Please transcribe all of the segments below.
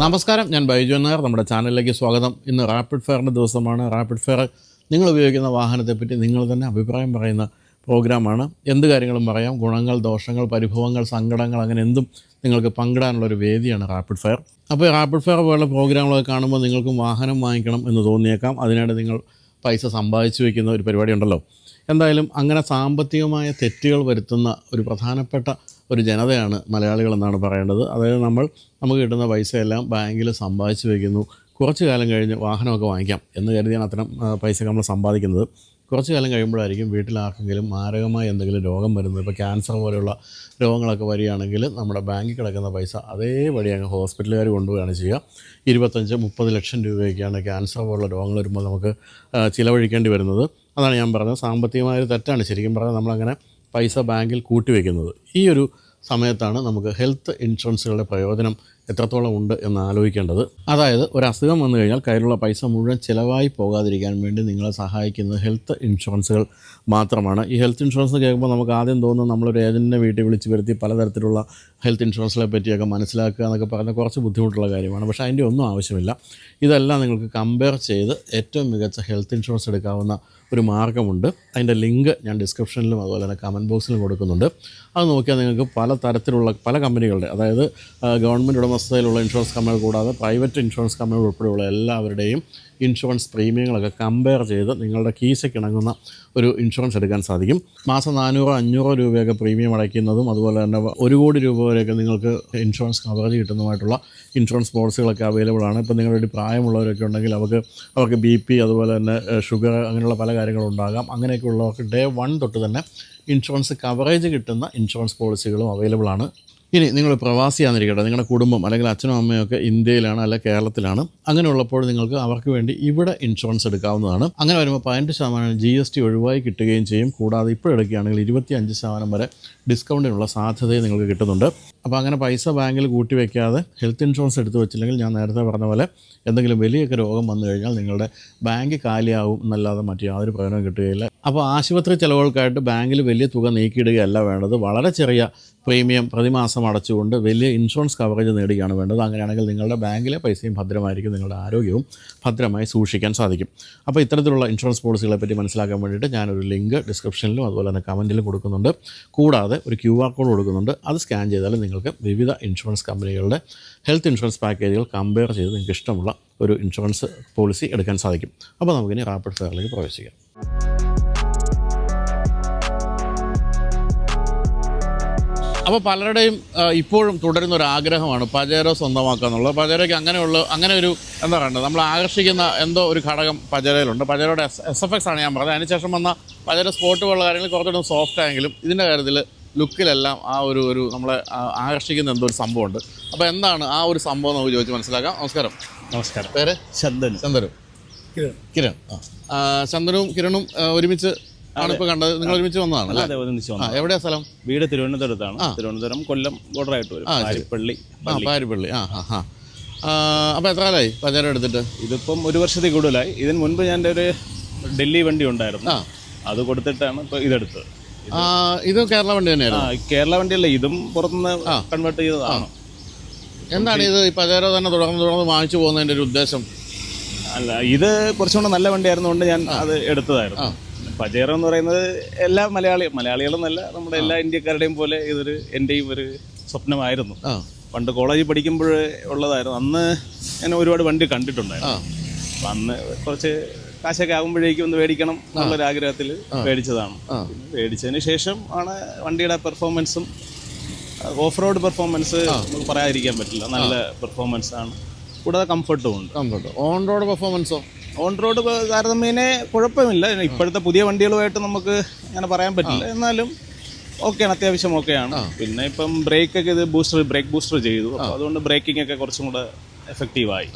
നമസ്കാരം, ഞാൻ ബൈജു നായർ. നമ്മുടെ ചാനലിലേക്ക് സ്വാഗതം. ഇന്ന് റാപ്പിഡ് ഫയറിൻ്റെ ദിവസമാണ്. റാപ്പിഡ് ഫയർ നിങ്ങൾ ഉപയോഗിക്കുന്ന വാഹനത്തെപ്പറ്റി നിങ്ങൾ തന്നെ അഭിപ്രായം പറയുന്ന പ്രോഗ്രാമാണ്. എന്ത് കാര്യങ്ങളും പറയാം. ഗുണങ്ങൾ, ദോഷങ്ങൾ, പരിഭവങ്ങൾ, സങ്കടങ്ങൾ, അങ്ങനെ എന്തും നിങ്ങൾക്ക് പങ്കിടാനുള്ളൊരു വേദിയാണ് റാപ്പിഡ് ഫയർ. അപ്പോൾ റാപ്പിഡ് ഫയർ പോലുള്ള പ്രോഗ്രാമുകളൊക്കെ കാണുമ്പോൾ നിങ്ങൾക്കും വാഹനം വാങ്ങിക്കണം എന്ന് തോന്നിയേക്കാം. അതിനായിട്ട് നിങ്ങൾ പൈസ സമ്പാദിച്ചു വയ്ക്കുന്ന ഒരു പരിപാടി ഉണ്ടല്ലോ. എന്തായാലും അങ്ങനെ സാമ്പത്തികമായ തെറ്റുകൾ വരുത്തുന്ന ഒരു പ്രധാനപ്പെട്ട ഒരു ജനതയാണ് മലയാളികളെന്നാണ് പറയേണ്ടത്. അതായത് നമുക്ക് കിട്ടുന്ന പൈസയെല്ലാം ബാങ്കിൽ സമ്പാദിച്ച് വയ്ക്കുന്നു. കുറച്ച് കാലം കഴിഞ്ഞ് വാഹനമൊക്കെ വാങ്ങിക്കാം എന്ന് കരുതിയാണ് അത്തരം പൈസ നമ്മൾ സമ്പാദിക്കുന്നത്. കുറച്ച് കാലം കഴിയുമ്പോഴായിരിക്കും വീട്ടിലാർക്കെങ്കിലും മാരകമായ എന്തെങ്കിലും രോഗം വരുന്നത്. ഇപ്പോൾ ക്യാൻസർ പോലെയുള്ള രോഗങ്ങളൊക്കെ വരികയാണെങ്കിൽ നമ്മുടെ ബാങ്കിൽ കിടക്കുന്ന പൈസ അതേപടി അങ്ങ് ഹോസ്പിറ്റലുകാർ കൊണ്ടുപോവുകയാണ് ചെയ്യുക. 25-30 ലക്ഷം രൂപയൊക്കെയാണ് ക്യാൻസർ പോലുള്ള രോഗങ്ങൾ വരുമ്പോൾ നമുക്ക് ചിലവഴിക്കേണ്ടി വരുന്നത്. അതാണ് ഞാൻ പറഞ്ഞത്, സാമ്പത്തികമായൊരു തെറ്റാണ് ശരിക്കും പറഞ്ഞാൽ നമ്മളങ്ങനെ പൈസ ബാങ്കിൽ കൂട്ടിവെക്കുന്നത്. ഈ ഒരു സമയത്താണ് നമുക്ക് ഹെൽത്ത് ഇൻഷുറൻസുകളുടെ പ്രയോജനം എത്രത്തോളം ഉണ്ട് എന്ന് ആലോചിക്കേണ്ടത്. അതായത് ഒരു അസുഖം വന്നു കഴിഞ്ഞാൽ കയ്യിലുള്ള പൈസ മുഴുവൻ ചിലവായി പോകാതിരിക്കാൻ വേണ്ടി നിങ്ങളെ സഹായിക്കുന്നത് ഹെൽത്ത് ഇൻഷുറൻസുകൾ മാത്രമാണ്. ഈ ഹെൽത്ത് ഇൻഷുറൻസ് കേൾക്കുമ്പോൾ നമുക്ക് ആദ്യം തോന്നുന്നത് നമ്മളൊരു ഏജൻറ്റിനെ വീട്ടിൽ വിളിച്ച് വരുത്തി പലതരത്തിലുള്ള ഹെൽത്ത് ഇൻഷുറൻസിനെ പറ്റിയൊക്കെ മനസ്സിലാക്കുക എന്നൊക്കെ പറഞ്ഞാൽ കുറച്ച് ബുദ്ധിമുട്ടുള്ള കാര്യമാണ്. പക്ഷേ അതിൻ്റെ ഒന്നും ആവശ്യമില്ല. ഇതെല്ലാം നിങ്ങൾക്ക് കമ്പയർ ചെയ്ത് ഏറ്റവും മികച്ച ഹെൽത്ത് ഇൻഷുറൻസ് എടുക്കാവുന്ന ഒരു മാർഗ്ഗമുണ്ട്. അതിൻ്റെ ലിങ്ക് ഞാൻ ഡിസ്ക്രിപ്ഷനിലും അതുപോലെ തന്നെ കമൻറ്റ് ബോക്സിലും കൊടുക്കുന്നുണ്ട്. അത് നോക്കിയാൽ നിങ്ങൾക്ക് പല തരത്തിലുള്ള പല കമ്പനികളുടെ, അതായത് ഗവൺമെൻറ് ഉടമസ്ഥതയിലുള്ള ഇൻഷുറൻസ് കമ്പനികൾ കൂടാതെ പ്രൈവറ്റ് ഇൻഷുറൻസ് കമ്പനികൾ ഉൾപ്പെടെയുള്ള എല്ലാവരുടെയും ഇൻഷുറൻസ് പ്രീമിയങ്ങളൊക്കെ കമ്പയർ ചെയ്ത് നിങ്ങളുടെ കീശയ്ക്കിണങ്ങുന്ന ഒരു ഇൻഷുറൻസ് എടുക്കാൻ സാധിക്കും. മാസം 400-500 രൂപയൊക്കെ പ്രീമിയം അടയ്ക്കുന്നതും അതുപോലെ തന്നെ 1 കോടി രൂപ വരെയൊക്കെ നിങ്ങൾക്ക് ഇൻഷുറൻസ് കവറേജ് കിട്ടുന്നതുമായിട്ടുള്ള ഇൻഷുറൻസ് പോളിസികളൊക്കെ അവൈലബിൾ ആണ്. ഇപ്പോൾ നിങ്ങളുടെ പ്രായമുള്ളവരൊക്കെ ഉണ്ടെങ്കിൽ അവർക്ക് BP അതുപോലെ തന്നെ ഷുഗർ അങ്ങനെയുള്ള പല കാര്യങ്ങളുണ്ടാകാം. അങ്ങനെയൊക്കെ ഉള്ളവർക്ക് ഡേ 1 തൊട്ട് തന്നെ ഇൻഷുറൻസ് കവറേജ് കിട്ടുന്ന ഇൻഷുറൻസ് പോളിസികളും അവൈലബിൾ ആണ്. ഇനി നിങ്ങൾ പ്രവാസിയാണെന്നിരിക്കട്ടെ, നിങ്ങളുടെ കുടുംബം അല്ലെങ്കിൽ അച്ഛനും അമ്മയൊക്കെ ഇന്ത്യയിലാണ് അല്ല കേരളത്തിലാണ്. അങ്ങനെയുള്ളപ്പോൾ നിങ്ങൾക്ക് അവർക്ക് വേണ്ടി ഇവിടെ ഇൻഷുറൻസ് എടുക്കാവുന്നതാണ്. അങ്ങനെ വരുമ്പോൾ 18% GST ഒഴിവായി കിട്ടുകയും ചെയ്യും. കൂടാതെ ഇപ്പോൾ എടുക്കുകയാണെങ്കിൽ 25% വരെ ഡിസ്കൗണ്ടിനുള്ള സാധ്യതയും നിങ്ങൾക്ക് കിട്ടുന്നുണ്ട്. അപ്പോൾ അങ്ങനെ പൈസ ബാങ്കിൽ കൂട്ടി വയ്ക്കാതെ ഹെൽത്ത് ഇൻഷുറൻസ് എടുത്ത് വെച്ചില്ലെങ്കിൽ ഞാൻ നേരത്തെ പറഞ്ഞ പോലെ എന്തെങ്കിലും വലിയൊക്കെ രോഗം വന്നു കഴിഞ്ഞാൽ നിങ്ങളുടെ ബാങ്ക് കാലിയാവും എന്നല്ലാതെ മറ്റു യാതൊരു പ്രയോജനവും കിട്ടുകയില്ല. അപ്പോൾ ആശുപത്രി ചിലവുകൾക്കായിട്ട് ബാങ്കിൽ വലിയ തുക നീക്കിയിടുകയല്ല വേണ്ടത്. വളരെ ചെറിയ പ്രീമിയം പ്രതിമാസം അടച്ചുകൊണ്ട് വലിയ ഇൻഷുറൻസ് കവറേജ് നേടുകയാണ് വേണ്ടത്. അങ്ങനെയാണെങ്കിൽ നിങ്ങളുടെ ബാങ്കിലെ പൈസയും ഭദ്രമായിരിക്കും, നിങ്ങളുടെ ആരോഗ്യവും ഭദ്രമായി സൂക്ഷിക്കാൻ സാധിക്കും. അപ്പോൾ ഇത്തരത്തിലുള്ള ഇൻഷുറൻസ് പോളിസികളെ പറ്റി മനസ്സിലാക്കാൻ വേണ്ടിയിട്ട് ഞാനൊരു ലിങ്ക് ഡിസ്ക്രിപ്ഷനിലും അതുപോലെ തന്നെ കമൻറ്റിലും കൊടുക്കുന്നുണ്ട്. കൂടാതെ ഒരു QR കോഡ് കൊടുക്കുന്നുണ്ട്. അത് സ്കാൻ ചെയ്താൽ നിങ്ങൾക്ക് വിവിധ ഇൻഷുറൻസ് കമ്പനികളുടെ ഹെൽത്ത് ഇൻഷുറൻസ് പാക്കേജുകൾ കമ്പയർ ചെയ്ത് നിങ്ങൾക്ക് ഇഷ്ടമുള്ള ഒരു ഇൻഷുറൻസ് പോളിസി എടുക്കാൻ സാധിക്കും. അപ്പോൾ നമുക്കിനി റാപ്പിഡ് ഫയറിലേക്ക് പ്രവേശിക്കാം. അപ്പോൾ പലരുടെയും ഇപ്പോഴും തുടരുന്ന ഒരു ആഗ്രഹമാണ് പജേരോ സ്വന്തമാക്കുക എന്നുള്ളത്. പജേരോയ്ക്ക് അങ്ങനെ ഒരു എന്താ പറയുക, നമ്മൾ ആകർഷിക്കുന്ന എന്തോ ഒരു ഘടകം പജേരോയിലുണ്ട്. പജേരോയുടെ SFX ആണ് ഞാൻ പറഞ്ഞത്. അതിനുശേഷം വന്ന പജേരോ സ്പോർട്ട് പോലുള്ള കാര്യങ്ങൾ കുറച്ചുകൂടെ സോഫ്റ്റ് ആയെങ്കിലും ഇതിൻ്റെ കാര്യത്തിൽ ലുക്കിലെല്ലാം ആ ഒരു നമ്മളെ ആകർഷിക്കുന്ന എന്തോ ഒരു സംഭവമുണ്ട്. അപ്പോൾ എന്താണ് ആ ഒരു സംഭവം നമുക്ക് ചോദിച്ച് മനസ്സിലാക്കാം. നമസ്കാരം. പേര്? ചന്ദനു. കിരൺ. ചന്ദനും കിരണും ഒരുമിച്ച് ആണ് ഇപ്പോൾ കണ്ടത്. നിങ്ങൾ ഒരുമിച്ച് വന്നതാണ്? അതെ, ഒരുമിച്ച് വന്നു. എവിടെയാ സ്ഥലം? വീട് തിരുവനന്തപുരത്താണ്. തിരുവനന്തപുരം കൊല്ലം ബോർഡറായിട്ട് വരും. പാരിപ്പള്ളി. പാരിപ്പള്ളി. അപ്പോൾ എത്ര കാലമായി പജേരോ എടുത്തിട്ട്? ഇതിപ്പം 1 വർഷത്തിൽ കൂടുതലായി. ഇതിന് മുൻപ് ഞാൻ ഒരു ഡൽഹി വണ്ടി ഉണ്ടായിരുന്നു, അത് കൊടുത്തിട്ടാണ് ഇപ്പോൾ ഇതെടുത്തത്. ഇത് കേരള വണ്ടി തന്നെയായിരുന്നു? കേരള വണ്ടിയല്ല, ഇതും പുറത്തുനിന്ന് കൺവേർട്ട് ചെയ്തതാണ്. എന്താണ് ഇത് ഈ പജേരോ തന്നെ തുടർന്ന് വാങ്ങിച്ചു പോകുന്നതിൻ്റെ ഒരു ഉദ്ദേശം? അല്ല, ഇത് കുറച്ചുകൂടെ നല്ല വണ്ടിയായിരുന്നുകൊണ്ട് ഞാൻ അത് എടുത്തതായിരുന്നു. പജേറോ എന്ന് പറയുന്നത് എല്ലാ മലയാളികളെന്നല്ല, നമ്മുടെ എല്ലാ ഇന്ത്യക്കാരുടെയും പോലെ എൻ്റെയും ഒരു സ്വപ്നമായിരുന്നു. പണ്ട് കോളേജിൽ പഠിക്കുമ്പോൾ ഉള്ളതായിരുന്നു. അന്ന് ഞാൻ ഒരുപാട് വണ്ടി കണ്ടിട്ടുണ്ടായിരുന്നു. അപ്പം അന്ന് കുറച്ച് കാശൊക്കെ ആകുമ്പോഴേക്കും ഒന്ന് മേടിക്കണം എന്നുള്ളൊരാഗ്രഹത്തിൽ മേടിച്ചതാണ്. മേടിച്ചതിന് ശേഷം ആണ് വണ്ടിയുടെ പെർഫോമൻസും ഓഫ് റോഡ് പെർഫോമൻസ് നമുക്ക് പറയാതിരിക്കാൻ പറ്റില്ല. നല്ല പെർഫോമൻസ് ആണ്, കൂടാതെ കംഫർട്ടും ഉണ്ട്. ഓൺ റോഡ് പെർഫോമൻസോ? ഓൺ റോഡ് താരതമ്യേന കുഴപ്പമില്ല. ഇപ്പോഴത്തെ പുതിയ വണ്ടികളുമായിട്ട് നമുക്ക് അങ്ങനെ പറയാൻ പറ്റില്ല, എന്നാലും ഓക്കെയാണ്, അത്യാവശ്യം ഓക്കെയാണ്. പിന്നെ ഇപ്പം ബ്രേക്കൊക്കെ ഇത് ബ്രേക്ക് ബൂസ്റ്റർ ചെയ്തു. അപ്പോൾ അതുകൊണ്ട് ബ്രേക്കിംഗ് ഒക്കെ കുറച്ചും കൂടെ എഫക്റ്റീവായി.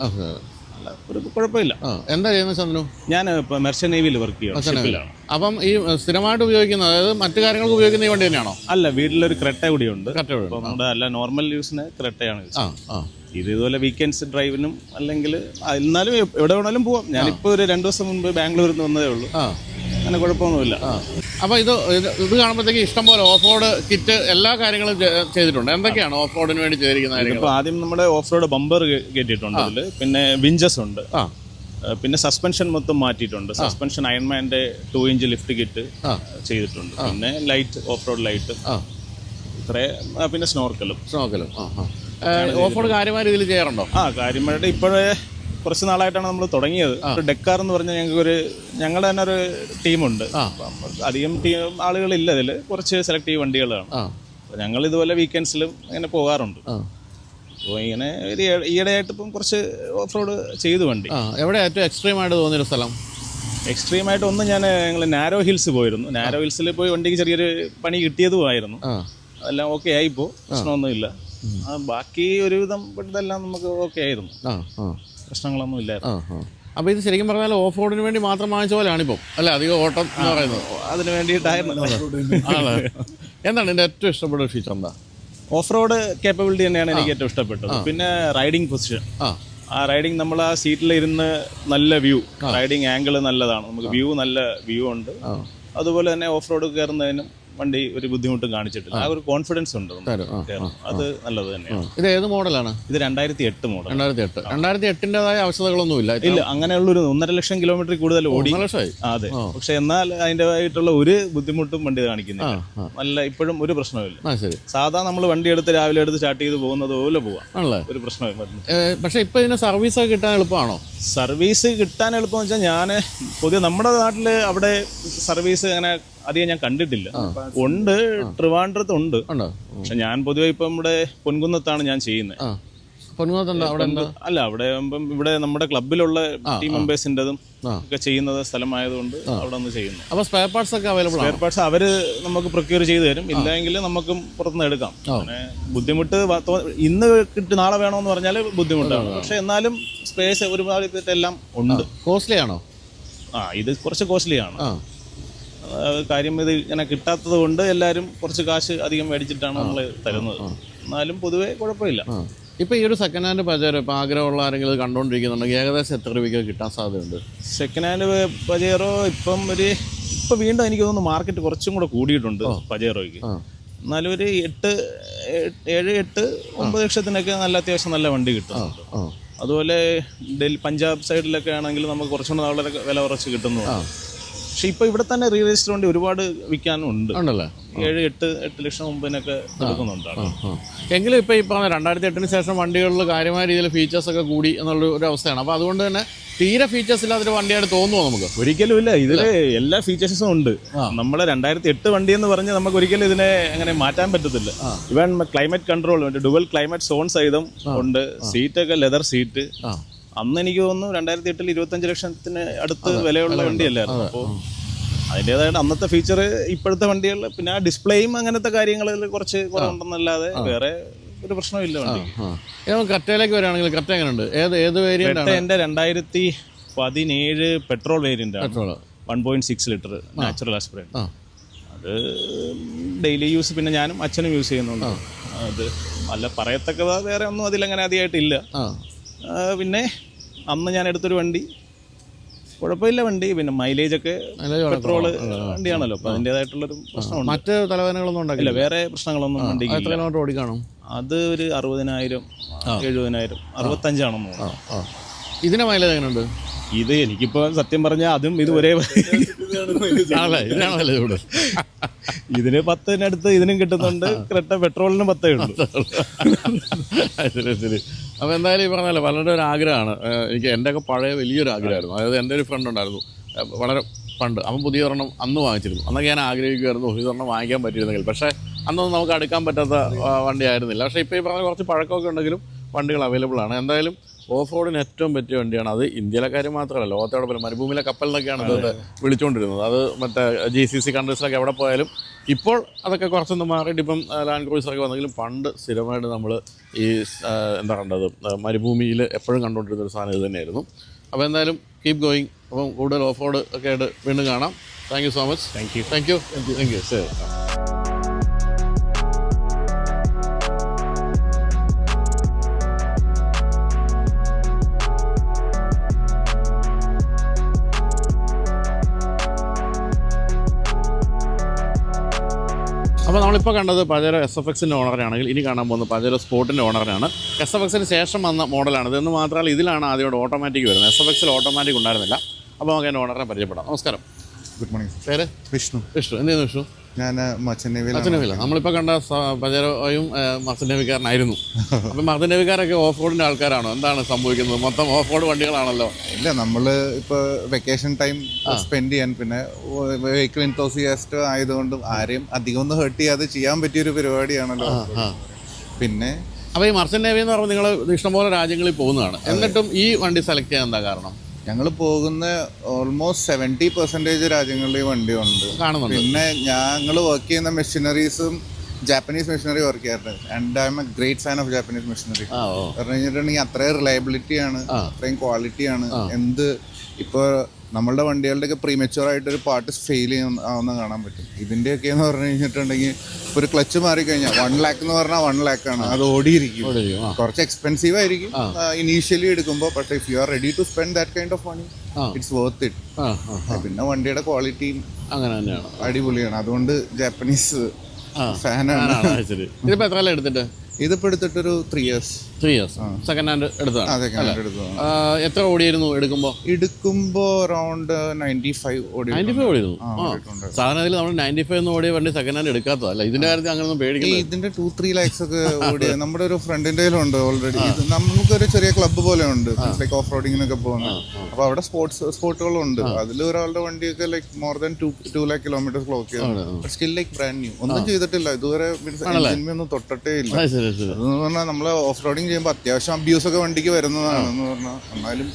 അല്ല, ഒരു കുഴപ്പമില്ല. എന്താ ചെയ്യുന്നത് ചന്ദ്രു? ഞാൻ ഇപ്പം മെർച്ചന്റ് നേവിയിൽ വർക്ക് ചെയ്യുന്നു. അപ്പം ഈ സ്ഥിരമായിട്ട് ഉപയോഗിക്കുന്നത്, അതായത് മറ്റു കാര്യങ്ങൾക്ക് ഉപയോഗിക്കുന്ന ഈ വണ്ടി തന്നെയാണോ? അല്ല, വീട്ടിലൊരു ക്രെറ്റ കൂടിയുണ്ട്. നമ്മുടെ അല്ല നോർമൽ യൂസിന് ക്രെറ്റയാണ്. ഇതുപോലെ വീക്കെൻഡ്സ് ഡ്രൈവിനും അല്ലെങ്കിൽ എന്നാലും എവിടെ വേണമെങ്കിലും പോവാം. ഞാനിപ്പോൾ ഒരു 2 ദിവസം മുൻപ് ബാംഗ്ലൂരിൽ നിന്ന് വന്നതേ ഉള്ളൂ. അങ്ങനെ കുഴപ്പമൊന്നുമില്ല. അപ്പോൾ ഇത് കാണുമ്പോഴത്തേക്ക് ഇഷ്ടംപോലെ ഓഫ് റോഡ് കിറ്റ് എല്ലാ കാര്യങ്ങളും ചെയ്തിട്ടുണ്ട്. എന്തൊക്കെയാണ് ഓഫ് റോഡിന് വേണ്ടി ചെയ്തിരിക്കുന്ന കാര്യങ്ങൾ? ഇപ്പോൾ ആദ്യം നമ്മുടെ ഓഫ് റോഡ് ബമ്പർ കയറ്റിയിട്ടുണ്ട് അതിൽ, പിന്നെ വിഞ്ചസ് ഉണ്ട്, പിന്നെ സസ്പെൻഷൻ മൊത്തം മാറ്റിയിട്ടുണ്ട്. സസ്പെൻഷൻ അയൺമാൻ്റെ 2 ഇഞ്ച് ലിഫ്റ്റ് കിറ്റ് ചെയ്തിട്ടുണ്ട്. പിന്നെ ലൈറ്റ്, ഓഫ് റോഡ് ലൈറ്റ്, ഇത്രേ. പിന്നെ സ്നോർക്കലും. ഓഫ് റോഡ് കാര്യമായ രീതിയിൽ ചെയ്യാറുണ്ടോ? കാര്യമായിട്ട് ഇപ്പോഴേ കുറച്ച് നാളായിട്ടാണ് നമ്മൾ തുടങ്ങിയത്. ഡെക്കാർ എന്ന് പറഞ്ഞാൽ ഞങ്ങളുടെ തന്നെ ഒരു ടീമുണ്ട്. അധികം ആളുകളില്ല ഇതിൽ, കുറച്ച് സെലക്റ്റീവ് വണ്ടികളാണ്. ഞങ്ങൾ ഇതുപോലെ വീക്കെൻഡ്സിലും അങ്ങനെ പോകാറുണ്ട്. അപ്പോൾ ഇങ്ങനെ ഈയിടെയായിട്ട് ഇപ്പം കുറച്ച് ഓഫ് റോഡ് ചെയ്തു വണ്ടി. എവിടെ ഏറ്റവും എക്സ്ട്രീം ആയിട്ട് തോന്നിയൊരു സ്ഥലം? എക്സ്ട്രീമായിട്ട് ഞങ്ങൾ നാരോ ഹിൽസ് പോയിരുന്നു. നാരോ ഹിൽസിൽ പോയി വണ്ടിക്ക് ചെറിയൊരു പണി കിട്ടിയതുമായിരുന്നു. അതെല്ലാം ഓക്കെ ആയിപ്പോൾ, പ്രശ്നമൊന്നുമില്ല. ബാക്കി ഒരുവിധം ഇതെല്ലാം നമുക്ക് ഓക്കെ ആയിരുന്നു, പ്രശ്നങ്ങളൊന്നും ഇല്ലായിരുന്നു. അപ്പോൾ ഇത് ശരിക്കും പറഞ്ഞാൽ ഓഫ് റോഡിന് വേണ്ടി മാത്രം വാങ്ങിച്ച പോലെയാണിപ്പം അല്ലേ? അധികം ഓട്ടം എന്ന് പറയുന്നത് അതിന് വേണ്ടിയിട്ടായിരുന്നു. എന്താണ് എൻ്റെ ഏറ്റവും ഇഷ്ടപ്പെട്ട ഫീച്ചർ? എന്താ? ഓഫ് റോഡ് കേപ്പബിലിറ്റി തന്നെയാണ് എനിക്ക് ഏറ്റവും ഇഷ്ടപ്പെട്ടത്. പിന്നെ റൈഡിങ് പൊസിഷൻ, ആ റൈഡിങ് നമ്മൾ ആ സീറ്റിലിരുന്ന് നല്ല വ്യൂ, റൈഡിങ് ആംഗിൾ നല്ലതാണ്, നമുക്ക് നല്ല വ്യൂ ഉണ്ട്. അതുപോലെ തന്നെ ഓഫ് റോഡ് കയറുന്നതിനും വണ്ടി ഒരു ബുദ്ധിമുട്ടും കാണിച്ചിട്ടില്ല. ആ ഒരു കോൺഫിഡൻസ് ഉണ്ട്, അത് നല്ലത് തന്നെയാണ്. ഇത് ഏത് മോഡലാണ്? ഇത് 2008 മോഡൽ. 2008-ൻ്റെതായ ആവശ്യതകളൊന്നുമില്ല. ഇല്ല, അങ്ങനെയുള്ളൊരു 1.5 ലക്ഷം കിലോമീറ്റർ കൂടുതൽ ഓടി. അതെ, പക്ഷെ എന്നാൽ അതിൻ്റെതായിട്ടുള്ള ഒരു ബുദ്ധിമുട്ടും വണ്ടി കാണിക്കുന്നില്ല. നല്ല ഇപ്പോഴും ഒരു പ്രശ്നമില്ല. സാധാ നമ്മൾ വണ്ടി എടുത്ത് രാവിലെ എടുത്ത് സ്റ്റാർട്ട് ചെയ്ത് പോകുന്നത് പോലെ പോവാം, ഒരു പ്രശ്നമില്ല. പക്ഷെ ഇപ്പൊ ഇതിന് സർവീസ് ഒക്കെ കിട്ടാൻ എളുപ്പമാണോ? സർവീസ് കിട്ടാൻ എളുപ്പമെന്ന് വെച്ചാൽ ഞാൻ പൊതുവെ നമ്മുടെ നാട്ടിൽ അവിടെ സർവീസ് അങ്ങനെ അധികം ഞാൻ കണ്ടിട്ടില്ല. ഉണ്ട്, ട്രിവാൻഡ്രത്ത് ഉണ്ട്. പക്ഷെ ഞാൻ പൊതുവെ ഇപ്പം ഇവിടെ പൊൻകുന്നത്താണ് ഞാൻ ചെയ്യുന്നത്. അല്ല, അവിടെ ഇവിടെ നമ്മുടെ ക്ലബിലുള്ള ടീം മെമ്പേഴ്സിൻ്റെതും ഒക്കെ ചെയ്യുന്നത് സ്ഥലമായതുകൊണ്ട് അവിടെ ഒന്ന് ചെയ്യുന്നു. അപ്പോൾ സ്പെയർ പാർട്സ് ഒക്കെ അവൈലബിൾ? സ്പെയർ പാർട്സ് അവർ നമുക്ക് പ്രൊക്യൂർ ചെയ്ത് തരും. ഇല്ലെങ്കിൽ നമുക്കും പുറത്തുനിന്ന് എടുക്കാം. അങ്ങനെ ബുദ്ധിമുട്ട് ഇന്ന് കിട്ടി നാളെ വേണമെന്ന് പറഞ്ഞാൽ ബുദ്ധിമുട്ടാണ്. പക്ഷെ എന്നാലും സ്പേസ് ഒരുപാട് എല്ലാം ഉണ്ട്. കോസ്റ്റ്ലി ആണോ? ഇത് കുറച്ച് കോസ്റ്റ്ലി ആണ്. കാര്യം ഇത് ഇങ്ങനെ കിട്ടാത്തത് കൊണ്ട് എല്ലാവരും കുറച്ച് കാശ് അധികം മേടിച്ചിട്ടാണ് നമ്മൾ തരുന്നത്. എന്നാലും പൊതുവേ കുഴപ്പമില്ല. ഇപ്പോൾ ഈ ഒരു സെക്കൻഡ് ഹാൻഡ് പജേറോ ഇപ്പോൾ ആഗ്രഹമുള്ള ആരെങ്കിലും കണ്ടുകൊണ്ടിരിക്കുന്നുണ്ടെങ്കിൽ ഏകദേശം എത്ര രൂപയ്ക്ക് കിട്ടാൻ സാധ്യതയുണ്ട്? സെക്കൻഡ് ഹാൻഡ് പജേറോ ഇപ്പം വീണ്ടും എനിക്ക് തോന്നുന്നു മാർക്കറ്റ് കുറച്ചും കൂടെ കൂടിയിട്ടുണ്ട് പജേറോയ്ക്ക്. എന്നാലും ഒരു 7-8-9 ലക്ഷത്തിനൊക്കെ അത്യാവശ്യം നല്ല വണ്ടി കിട്ടുന്നുണ്ട്. അതുപോലെ പഞ്ചാബ് സൈഡിലൊക്കെ ആണെങ്കിൽ നമുക്ക് കുറച്ചുകൂടെ വളരെ വില കുറച്ച് കിട്ടുന്നു. പക്ഷെ ഇപ്പൊ ഇവിടെ തന്നെ റീ രജിസ്റ്റർ വണ്ടി ഒരുപാട് വിൽക്കാനും ഉണ്ട്. 7-8 ലക്ഷം മുമ്പിനൊക്കെ കൊടുക്കുന്നുണ്ട്. എങ്കിലും ഇപ്പൊ ഈ പറഞ്ഞ 2008-ന് ശേഷം വണ്ടികളിൽ കാര്യമായ രീതിയിൽ ഫീച്ചേഴ്സ് ഒക്കെ കൂടി എന്നുള്ള ഒരു അവസ്ഥയാണ്. അപ്പൊ അതുകൊണ്ട് തന്നെ തീരെ ഫീച്ചേഴ്സ് ഇല്ലാത്തൊരു വണ്ടിയായിട്ട് തോന്നുമോ നമുക്ക്? ഒരിക്കലും ഇല്ല, ഇതില് എല്ലാ ഫീച്ചേഴ്സും ഉണ്ട്. നമ്മളെ 2008 വണ്ടി എന്ന് പറഞ്ഞ് നമുക്ക് ഒരിക്കലും ഇതിനെ അങ്ങനെ മാറ്റാൻ പറ്റത്തില്ല. ഇവൻ climate control, dual climate zone സഹിതം ഉണ്ട്. സീറ്റൊക്കെ ലെതർ സീറ്റ്. അന്ന് എനിക്ക് തോന്നുന്നു 2008-ൽ 25 ലക്ഷത്തിന് അടുത്ത് വിലയുള്ള വണ്ടിയല്ലായിരുന്നു. അപ്പോൾ അതിൻ്റെതായിട്ട് അന്നത്തെ ഫീച്ചർ ഇപ്പോഴത്തെ വണ്ടികളിൽ, പിന്നെ ആ ഡിസ്പ്ലേയും അങ്ങനത്തെ കാര്യങ്ങളിൽ കുറച്ച് കുറവുണ്ടെന്നല്ലാതെ വേറെ ഒരു പ്രശ്നമില്ല വണ്ടി. ക്രെറ്റയിലേക്ക് വരികയാണെങ്കിൽ ക്രെറ്റ എങ്ങനെയുണ്ട്? ഏത് വേരിയന്റ്? എൻ്റെ 2017 പെട്രോൾ വേരിയന്റ് ആണ്. 1.6 ലിറ്റർ നാച്ചുറൽ ആസ്പിറേറ്റ്. അത് ഡെയിലി യൂസ്, പിന്നെ ഞാനും അച്ഛനും യൂസ് ചെയ്യുന്നുണ്ട്. അത് അല്ല പറയത്തക്കതാ വേറെ ഒന്നും അതിലങ്ങനെ അധികമായിട്ടില്ല. പിന്നെ അന്ന് ഞാൻ എടുത്തൊരു വണ്ടി കുഴപ്പമില്ല വണ്ടി. പിന്നെ മൈലേജ് ഒക്കെ പെട്രോള് വണ്ടിയാണല്ലോ, അപ്പൊ അതിൻ്റെതായിട്ടുള്ളൊരു പ്രശ്നമുണ്ട്. മറ്റ് തലവേദനകളൊന്നും ഉണ്ടാക്കില്ല? വേറെ പ്രശ്നങ്ങളൊന്നും വണ്ടിക്ക്. എത്ര കിലോമീറ്റർ ഓടിക്കാണോ? അത് ഒരു 60,000 70,000 65 ആണെന്ന് തോന്നുന്നു. ഇതിന്റെ മൈലേജ് എങ്ങനെയുണ്ട്? ഇത് എനിക്കിപ്പോ സത്യം പറഞ്ഞാൽ അതും ഇത് ഒരേ ഇതിന് 10-നടുത്ത് ഇതിനും കിട്ടുന്നുണ്ട്. ക്രെറ്റ പെട്രോളിന് 10 ഉള്ളൂ. ശരി. അപ്പോൾ എന്തായാലും ഈ പറഞ്ഞാലോ വളരെ ഒരു ആഗ്രഹമാണ് എനിക്ക്. എൻ്റെയൊക്കെ പഴയ വലിയൊരു ആഗ്രഹമായിരുന്നു. അതായത് എൻ്റെ ഒരു ഫ്രണ്ട് ഉണ്ടായിരുന്നു വളരെ പണ്ട്. അവൻ പുതിയ ഒരെണ്ണം അന്ന് വാങ്ങിച്ചിരുന്നു. അന്നൊക്കെ ഞാൻ ആഗ്രഹിക്കുമായിരുന്നു ഇതൊരെണ്ണം വാങ്ങിക്കാൻ പറ്റിയിരുന്നെങ്കിൽ. പക്ഷേ അന്നൊന്നും നമുക്ക് അടുക്കാൻ പറ്റാത്ത വണ്ടി ആയിരുന്നില്ല. പക്ഷേ ഇപ്പോൾ ഈ പറഞ്ഞ കുറച്ച് പഴക്കമൊക്കെ ഉണ്ടെങ്കിലും വണ്ടികൾ അവൈലബിൾ ആണ്. എന്തായാലും ഓഫ് റോഡിന് ഏറ്റവും പറ്റിയ വണ്ടിയാണ്. അത് ഇന്ത്യയിലെ കാര്യം മാത്രമല്ല, ലോകത്തോടെ പോലെ മരുഭൂമിയിലെ കപ്പൽ എന്നൊക്കെയാണ് ഇത് വിളിച്ചുകൊണ്ടിരുന്നത്. അത് മറ്റേ GCC കൺട്രീസിലൊക്കെ എവിടെ പോയാലും ഇപ്പോൾ അതൊക്കെ കുറച്ചൊന്നും മാറിയിട്ട് ഇപ്പം ലാൻഡ് ക്രൂസറൊക്കെ വന്നെങ്കിലും പണ്ട് സ്ഥിരമായിട്ട് നമ്മൾ ഈ എന്താ കണ്ടത് മരുഭൂമിയിൽ എപ്പോഴും കണ്ടുകൊണ്ടിരുന്ന ഒരു സാധനം ഇത് തന്നെയായിരുന്നു. അപ്പോൾ എന്തായാലും കീപ് ഗോയിങ്. അപ്പം കൂടുതൽ ഓഫ് റോഡ് ഒക്കെ ആയിട്ട് വീണ്ടും കാണാം. Thank you so much. Thank you. ശരി. നമ്മളിപ്പോൾ കണ്ടത് പജേരോ SFXൻ്റെ ഓണറിനാണെങ്കിൽ ഇനി കാണാൻ പോകുന്നത് പജേരോ സ്പോർട്ടിൻ്റെ ഓണറിനാണ്. SFXന് ശേഷം വന്ന മോഡലാണ് ഇതെന്ന് മാത്രമല്ല ഇതിലാണ് ആദ്യമായിട്ട് ഓട്ടോമാറ്റിക് വരുന്നത്. SFXൽ ഓട്ടോമാറ്റിക് ഉണ്ടായിരുന്നില്ല. അപ്പോൾ നമുക്ക് അതിൻ്റെ ഓണറിനെ പരിചയപ്പെടാം. നമസ്കാരം. Good morning. പേര്? വിഷ്ണു. വിഷ്ണു. എന്ത് ചെയ്യുന്നു വിഷ്ണു? ഞാൻ മർച്ചൻ്റ് നേവിയിലാണ്. നമ്മളിപ്പോൾ കണ്ട പജേരോയും മർച്ചൻ്റ് നേവിക്കാരനായിരുന്നു. അപ്പം മർച്ചൻ്റ് നേവിക്കാരൊക്കെ ഓഫ് റോഡിൻ്റെ ആൾക്കാരാണോ? എന്താണ് സംഭവിക്കുന്നത്? മൊത്തം ഓഫ് റോഡ് വണ്ടികളാണല്ലോ. ഇല്ല, നമ്മൾ ഇപ്പോൾ വെക്കേഷൻ ടൈം സ്പെൻഡ് ചെയ്യാൻ പിന്നെ വെഹിക്കിൾ എൻതൂസിയാസ്റ്റ് ആയതുകൊണ്ട് ആരെയും അധികം ഒന്നും ഹേർട്ട് ചെയ്യാതെ ചെയ്യാൻ പറ്റിയൊരു പരിപാടിയാണല്ലോ. പിന്നെ അപ്പോൾ ഈ മർച്ചൻ്റ് നേവി എന്ന് പറയുമ്പോൾ നിങ്ങൾ ഇഷ്ടംപോലെ രാജ്യങ്ങളിൽ പോകുന്നതാണ്. എന്നിട്ടും ഈ വണ്ടി സെലക്ട് ചെയ്യാൻ എന്താ കാരണം? ഞങ്ങൾ പോകുന്ന ഓൾമോസ്റ്റ് 70% രാജ്യങ്ങളിൽ ഈ വണ്ടി ഉണ്ട് കാണുന്നുണ്ട്. പിന്നെ ഞങ്ങൾ വർക്ക് ചെയ്യുന്ന മെഷീനറീസും ജാപ്പനീസ് മെഷീനറി വർക്ക് ചെയ്യാറുണ്ട്. And I M A great fan of Japanese machinery. പറഞ്ഞു കഴിഞ്ഞിട്ടുണ്ടെങ്കിൽ അത്രയും റിലയബിലിറ്റിയാണ്, അത്രയും ക്വാളിറ്റിയാണ്. എന്ത് ഇപ്പോൾ നമ്മളുടെ വണ്ടികളുടെയൊക്കെ പ്രീമെച്യൂർ ആയിട്ടൊരു പാർട്ട് ഫെയിൽ ആവുന്ന കാണാൻ പറ്റും. ഇതിൻ്റെയൊക്കെ എന്ന് പറഞ്ഞു കഴിഞ്ഞിട്ടുണ്ടെങ്കിൽ ഒരു ക്ലച്ച് മാറിക്കഴിഞ്ഞാൽ 1 lakh എന്ന് പറഞ്ഞാൽ 1 lakh ആണ്. അത് ഓടിയിരിക്കും. കുറച്ച് എക്സ്പെൻസീവ് ആയിരിക്കും ഇനീഷ്യലി എടുക്കുമ്പോൾ. പക്ഷേ if you are ready to spend that kind of money it's worth it. പിന്നെ വണ്ടിയുടെ ക്വാളിറ്റിയും അങ്ങനെ തന്നെയാണ്, അടിപൊളിയാണ്. അതുകൊണ്ട് ജാപ്പനീസ് ഫാനാണ്. ഇതിപ്പോൾ എത്ര കാലം എടുത്തിട്ട്? ഇതിപ്പോൾ എടുത്തിട്ടൊരു 3 years. സെക്കൻഡ് ഹാൻഡ് എടുത്തതാണ്. എത്ര ഓടിയായിരുന്നു എടുക്കുമ്പോൾ? അറൗണ്ട് 95 ഓടിയിരുന്നു. സാധാരണ ഇതിൽ നമ്മൾ 95 ഒന്നും ഓടിയ വണ്ടി സെക്കൻഡ് ഹാൻഡ് എടുക്കാത്തതല്ല. ഇതിന്റെ കാര്യത്തിൽ അങ്ങനെയൊന്നും പേടിക്കില്ല. ഇതിന്റെ 2-3 lakhs ഒക്കെ ഓടിയ നമ്മുടെ ഒരു ഫ്രണ്ടിന്റെ കയ്യിലുണ്ട് ഓൾറെഡി. നമുക്കൊരു ചെറിയ ക്ലബ്ബ് പോലെ ഉണ്ട്, ലൈക്ക് ഓഫ് റോഡിങ്ങിനൊക്കെ പോകുന്നത്. അപ്പൊ അവിടെ സ്പോട്ടുകളുണ്ട്. അതിൽ ഒരാളുടെ വണ്ടിയൊക്കെ like more than 2 lakh kilometers clock ചെയ്തു. Still like brand new. ഒന്നും ചെയ്തിട്ടില്ല ഇതുവരെ, ഒന്നും തൊട്ടിട്ടേ ഇല്ല. അതെന്ന് പറഞ്ഞാൽ നമ്മള് ഓഫ് റോഡിങ് ചെയ്യുമ്പോൾ അത്യാവശ്യം അബ്യൂസ് ഒക്കെ വണ്ടിക്ക് വരുന്നതാണ് എന്ന് പറഞ്ഞാൽ, എന്നാലും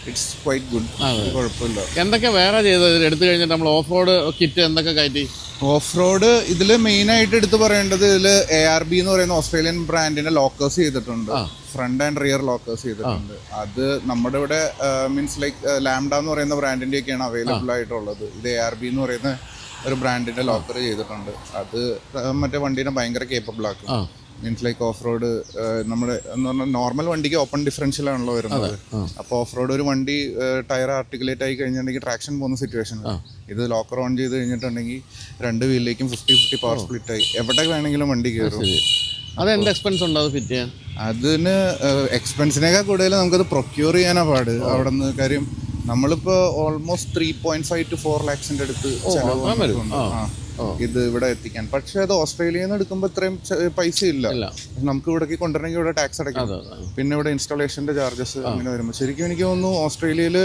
ഇറ്റ്സ് ക്വൈറ്റ് ഗുഡ്, കുഴപ്പമില്ല. എന്തൊക്കെ വേറെ ചെയ്തത് എടുത്തു കഴിഞ്ഞിട്ട് നമ്മൾ ഓഫ് റോഡ് കിറ്റ് എന്തൊക്കെ കയറ്റി? ഓഫ് റോഡ് ഇതിൽ മെയിൻ ആയിട്ട് എടുത്ത് പറയേണ്ടത്, ഇതിൽ ARB എന്ന് പറയുന്ന ഓസ്ട്രേലിയൻ ബ്രാൻഡിന്റെ ലോക്കേഴ്സ് ചെയ്തിട്ടുണ്ട്. ഫ്രണ്ട് ആൻഡ് റിയർ ലോക്കേഴ്സ് ചെയ്തിട്ടുണ്ട്. അത് നമ്മുടെ ഇവിടെ മീൻസ് ലൈക്ക് ലാംഡ എന്ന് പറയുന്ന ബ്രാൻഡിന്റെ ഒക്കെയാണ് അവൈലബിൾ ആയിട്ടുള്ളത്. ഇത് ARB എന്ന് പറയുന്ന ഒരു ബ്രാൻഡിന്റെ ലോക്കർ ചെയ്തിട്ടുണ്ട്. അത് മറ്റേ വണ്ടീനെ ഭയങ്കര കേപ്പബിൾ ആക്കും. മീൻസ് ലൈക്ക് ഓഫ് റോഡ് നമ്മുടെ എന്ന് പറഞ്ഞാൽ നോർമൽ വണ്ടിക്ക് ഓപ്പൺ ഡിഫറൻഷ്യലാണല്ലോ വരുന്നത്. അപ്പോൾ ഓഫ് റോഡ് ഒരു വണ്ടി ടയർ ആർട്ടിക്കുലേറ്റ് ആയി കഴിഞ്ഞിട്ടുണ്ടെങ്കിൽ ട്രാക്ഷൻ പോകുന്ന സിറ്റുവേഷൻ. ഇത് ലോക്കർ ഓൺ ചെയ്ത് കഴിഞ്ഞിട്ടുണ്ടെങ്കിൽ 2 വീലിലേക്കും 50-50 പവർ സ്പ്ലിറ്റ് ആയി എവിടെ വേണമെങ്കിലും വണ്ടി കയറും. അത് എന്ത് എക്സ്പെൻസ് ഉണ്ട് അത് ഫിറ്റ് ചെയ്യാൻ? അതിന് എക്സ്പെൻസിനേക്കാൾ കൂടുതൽ നമുക്കത് പ്രൊക്യൂർ ചെയ്യാനാണ് പാട് അവിടെ നിന്ന്. കാര്യം നമ്മളിപ്പോൾ ഓൾമോസ്റ്റ് 3.5 to 4 lakhs അടുത്ത് ചെലവ് ഇത് ഇവിടെ എത്തിക്കാൻ. പക്ഷെ അത് ഓസ്ട്രേലിയയിൽ നിന്ന് എടുക്കുമ്പോൾ ഇത്രയും പൈസ ഇല്ല. നമുക്ക് ഇവിടേക്ക് കൊണ്ടുവരണമെങ്കിൽ ഇവിടെ ടാക്സ് അടയ്ക്കാം, പിന്നെ ഇവിടെ ഇൻസ്റ്റാളേഷന്റെ ചാർജസ് അങ്ങനെ വരുമ്പോൾ. ശരിക്കും എനിക്ക് തോന്നുന്നു ഓസ്ട്രേലിയയിൽ